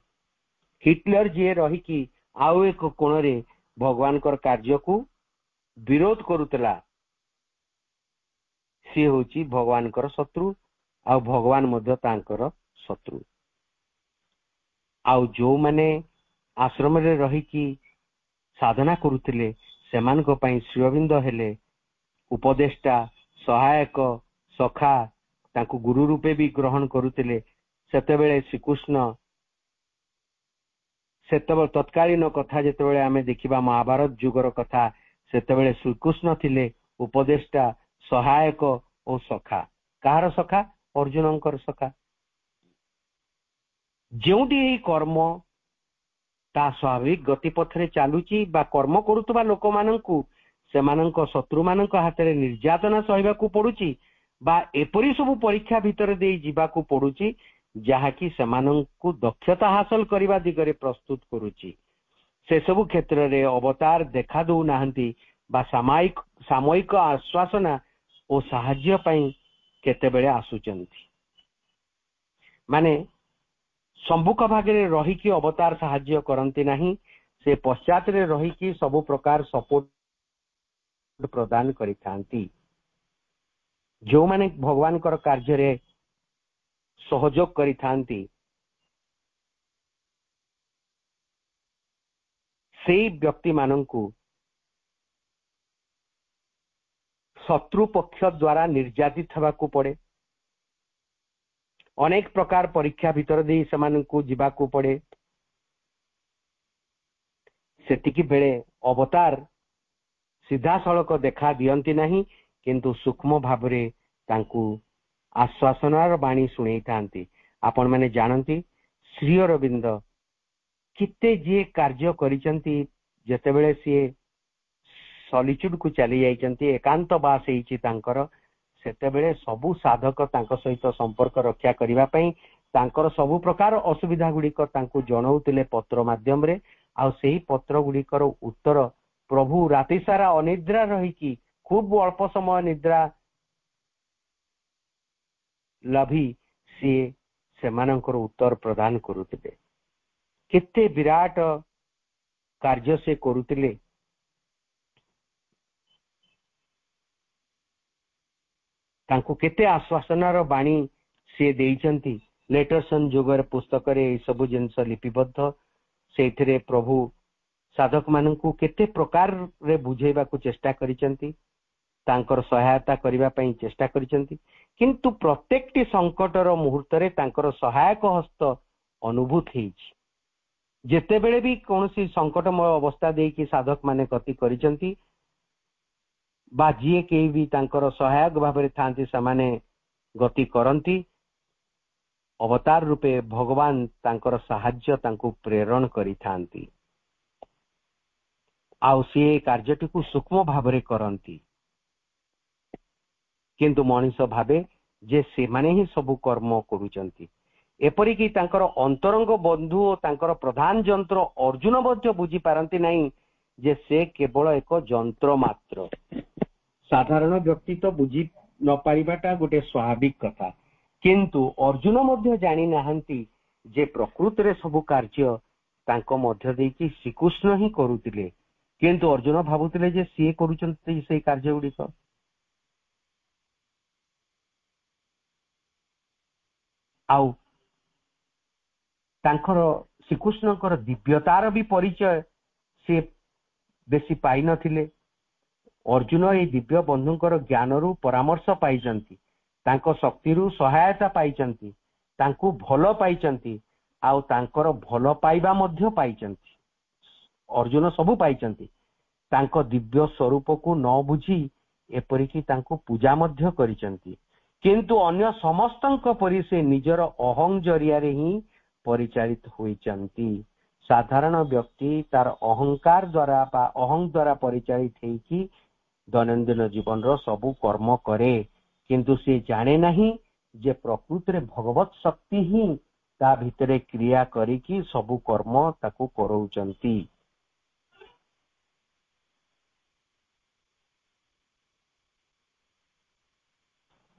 S4: हिटलर जे रही कि आउ एक कोण रे भगवान कर कार्य को विरोध करुतला सी होची भगवान कर शत्रु आ भगवान मध्य तांकर शत्रु आउ जो माने आश्रम रे रही कि साधना करुतले सेमान को पई श्रीअरविंद हेले उपदेष्टा सहायक सखा तांको गुरु रूपे भी ग्रहण करुतले सेतेबेले श्रीकृष्ण सेतेबेले तत्कालीन कथा जेतेबेले आमे देखिबा महाभारत युगर कथा सेतेबेले श्रीकृष्ण थिले उपदेष्टा सहायक और सखा कार सखा अर्जुनंकर सखा जोंटी कर्म ता स्वाभाविक गतिपथ रे चालुची बा कर्म करुतबा लोक माननकु सेमानंक शत्रु माननक हाथ रे निर्यातना सहिबा को पडुची बा एपरी सब परीक्षा भितर दे जीवाकू पड़ुची जहाँकि सेमानंकु दक्षता हासिल करने दिगरे प्रस्तुत करुची। से सबु क्षेत्र रे अवतार देखा दौ नाहंती बा सामयिक आश्वासना और साहाय्य पई केतेबेले आसुचंती। माने सम्मुख भागरे रहिकी अवतार साहाय्य करंती नहीं, से पश्चात रे रहिकी सबु प्रकार सपोर्ट प्रदान करिथांती। जो माने भगवान कर कार्य रे सहयोग करिथांती से व्यक्ति मानंकु शत्रु पक्ष द्वारा निर्यातित हवाकू पड़े। अनेक प्रकार परीक्षा भितर दे सेमानंकु जीवाकू पड़े। सेतिकी बेले अवतार सीधा सड़क देखा दियंती नहीं, किंतु सूक्ष्म भावरे तांकू आश्वासनार बाणी शुणई थांती। आपण माने जानती श्री अरविंद किते जे कार्य करिसंती, जेतेबेले सी सॉलिट्यूड को चली जाइचंती, एकांत बास हेइची तांकर, सेतेबेले सबु साधक तांको सहित संपर्क रक्षा करिवा पई तांकर सबु प्रकार असुविधा गुड़िक तांको जणाउतिले पत्र माध्यम रे। आ सेही पत्र गुड़िकर उत्तर प्रभु राति सारा अनिद्रा रहिकी खूब अल्प समय निद्रा लभी सी सेमानंकर उत्तर प्रदान करुतिले। केते विराट कार्य से करुतिले। तांको केते आश्वासनार बाणी से देइचंती। लेटरसन जोगर पुस्तक रे सब जिनस लिपिबद्ध। सेथिरे प्रभु साधक मानंकु केते प्रकार रे बुझेबा को चेष्टा करिसंती, तांकर सहायता करिवा पई चेष्टा करिसंती, किंतु प्रत्येकटी संकटर मुहूर्त रे तांकर सहायक हस्त अनुभूत हेछि। जेतेबेले भी कोनसी संकटमय अवस्था देकी साधक माने गति करिसंती बा जीए के भी तांकर सहायक भाबरे थांती समाने गति करंती, अवतार रूपे भगवान तांकर सहाय्य तांको प्रेरण करि थांती। आउ से कार्यटी को सूक्ष्म भावरे करंती, किंतु मनीष भावे जे से माने ही सबु कर्म करूचंती। एपरि कि तांकर अंतरंग बंधु और तांकर प्रधान जंत्र अर्जुन मध्य बुझी पारंती नहीं जे से केवल एक जंत्र मात्र। साधारण व्यक्ति तो बुझी न पारिबाटा गोटे स्वाभाविक कथा, किंतु अर्जुन मध्य जानी नाहंती जे प्रकृति रे सबु कार्य तांको मध्य देकी श्रीकृष्ण ही करूतिले, किंतु अर्जुन भाबुतिले जे सीए करूचंती से कार्य गुड़िक। आउ तांकर श्रीकृष्णकर दिव्यतार भी परिचय से बेसी पाई नथिले। अर्जुन ए दिव्य बंधुकर ज्ञान रु परामर्श पाइचंती, तांको शक्ति रु सहायता पाइचंती, तांको भलो पाइचंती, आउ तांकर भलो पाइबा मध्य पाइचंती। अर्जुन सबु पाइचंती। तांको दिव्य स्वरूप को न बुझी एपरिकी तांको पूजा मध्य करिचंती, किंतु अन्य समस्तंक परि से निजर अहं जरिया रे ही परिचालित होइचंती। साधारण व्यक्ति तार अहंकार द्वारा बा अहं द्वारा परिचालित हेकी दैनंदिन जीवन रो सबु कर्म करे, किंतु से जाने नहीं जे प्रकृति रे भगवत शक्ति ही ता भितरे क्रिया करिकी सबु कर्म ताकू करौचंती।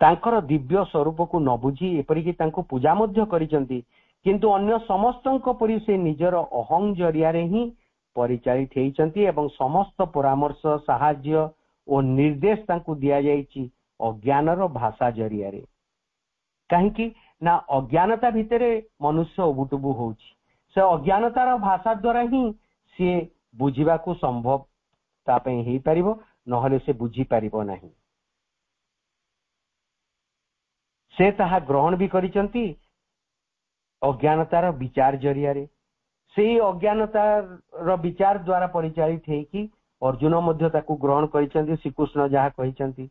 S4: तांकर दिव्य स्वरूप को न बुझी एपरिकी तांको पूजा मध्य करिचंती, किंतु अन्य समस्तंक परि से निजर अहं जरिया रे ही परिचालित हेइचंती एवं समस्त परामर्श साहाय्य और निर्देश तांको दिया जाइची अज्ञानर भाषा जरिया रे। काहेकि ना अज्ञानता भितरे मनुष्य उबुटुबु होउची, से अज्ञानतार भाषा द्वारा ही से बुझिबा को संभव ता पई हेइ परिबो, नहले से बुझी परिबो नाही। से ताहा ग्रहण भी करिचंती अज्ञानतार विचार जरिया रे। से अज्ञानतार विचार द्वारा परिचालित है कि अर्जुन मध्य ताकू ग्रहण करिचंती। श्रीकृष्ण जहा कहिचंती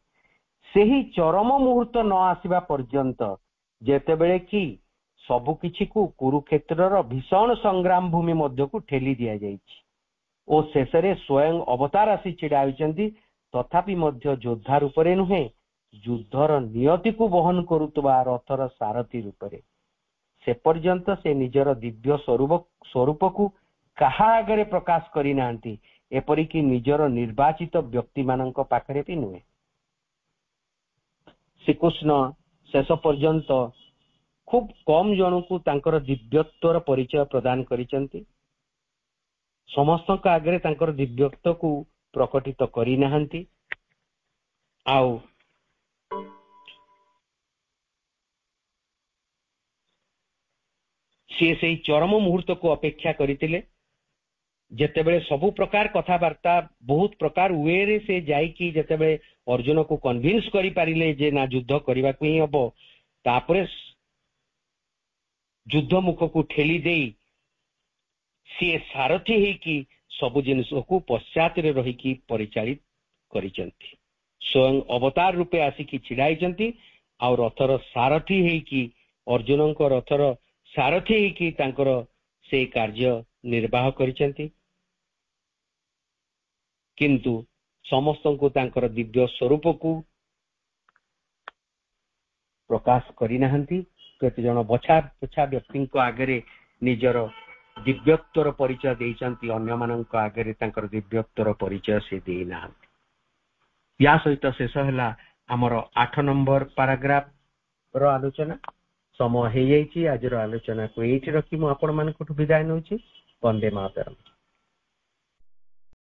S4: सेही चरम मुहूर्त न आसीबा पर्यंत जेतेबेले कि सबु किछि को कुरुक्षेत्रर भीषण संग्राम भूमि मध्य को ठेली दिया जाइछि ओ शेषरे स्वयं अवतार आसी छिड़ा होइचंती, तथापि मध्य योद्धा रूप रे नुहे ଯୁଦ୍ଧର ନିୟତିକୁ ବହନ କରୁଥିବା ରଥର ସାରଥୀ ରୂପରେ ସେ ପର୍ଯ୍ୟନ୍ତ ସେ ନିଜର ଦିବ୍ୟ ସ୍ୱରୂପକୁ କାହା ଆଗରେ ପ୍ରକାଶ କରିନାହାନ୍ତି, ଏପରିକି ନିଜର ନିର୍ବାଚିତ ବ୍ୟକ୍ତିମାନଙ୍କ ପାଖରେ ବି ନୁହେଁ। ଶ୍ରୀକୃଷ୍ଣ ଶେଷ ପର୍ଯ୍ୟନ୍ତ ଖୁବ କମ ଜଣଙ୍କୁ ତାଙ୍କର ଦିବ୍ୟତ୍ୱର ପରିଚୟ ପ୍ରଦାନ କରିଛନ୍ତି। ସମସ୍ତଙ୍କ ଆଗରେ ତାଙ୍କର ଦିବ୍ୟତ୍ୱକୁ ପ୍ରକଟିତ କରିନାହାନ୍ତି। ଆଉ ସିଏ ସେଇ ଚରମ ମୁହୂର୍ତ୍ତକୁ ଅପେକ୍ଷା କରିଥିଲେ, ଯେତେବେଳେ ସବୁ ପ୍ରକାର କଥାବାର୍ତ୍ତା ବହୁତ ପ୍ରକାର ୱେରେ ସେ ଯାଇକି ଯେତେବେଳେ ଅର୍ଜୁନକୁ କନଭିନ୍ସ କରିପାରିଲେ ଯେ ନା ଯୁଦ୍ଧ କରିବାକୁ ହିଁ ହବ, ତାପରେ ଯୁଦ୍ଧ ମୁଖକୁ ଠେଲି ଦେଇ ସିଏ ସାରଥୀ ହେଇକି ସବୁ ଜିନିଷକୁ ପଶ୍ଚାତରେ ରହିକି ପରିଚାଳିତ କରିଛନ୍ତି। ସ୍ୱୟଂ ଅବତାର ରୂପେ ଆସିକି ଛିଡା ହେଇଛନ୍ତି ଆଉ ରଥର ସାରଥୀ ହେଇକି, ଅର୍ଜୁନଙ୍କ ରଥର ସାରଥୀ ହେଇକି ତାଙ୍କର ସେଇ କାର୍ଯ୍ୟ ନିର୍ବାହ କରିଛନ୍ତି। କିନ୍ତୁ ସମସ୍ତଙ୍କୁ ତାଙ୍କର ଦିବ୍ୟ ସ୍ୱରୂପକୁ ପ୍ରକାଶ କରିନାହାନ୍ତି। କେତେଜଣ ବଛା ବଛା ବ୍ୟକ୍ତିଙ୍କ ଆଗରେ ନିଜର ଦିବ୍ୟତ୍ୱର ପରିଚୟ ଦେଇଛନ୍ତି, ଅନ୍ୟମାନଙ୍କ ଆଗରେ ତାଙ୍କର ଦିବ୍ୟତ୍ୱର ପରିଚୟ ସେ ଦେଇନାହାନ୍ତି। ୟା ସହିତ ଶେଷ ହେଲା ଆମର 8 ନମ୍ବର ପାରାଗ୍ରାଫ ର ଆଲୋଚନା। ସମୟ ହେଇଯାଇଛି। ଆଜିର ଆଲୋଚନାକୁ ଏଇଠି ରଖି ମୁଁ ଆପଣମାନଙ୍କଠୁ ବିଦାୟ ନେଉଛି। ବନ୍ଦେ ମାତରମ୍।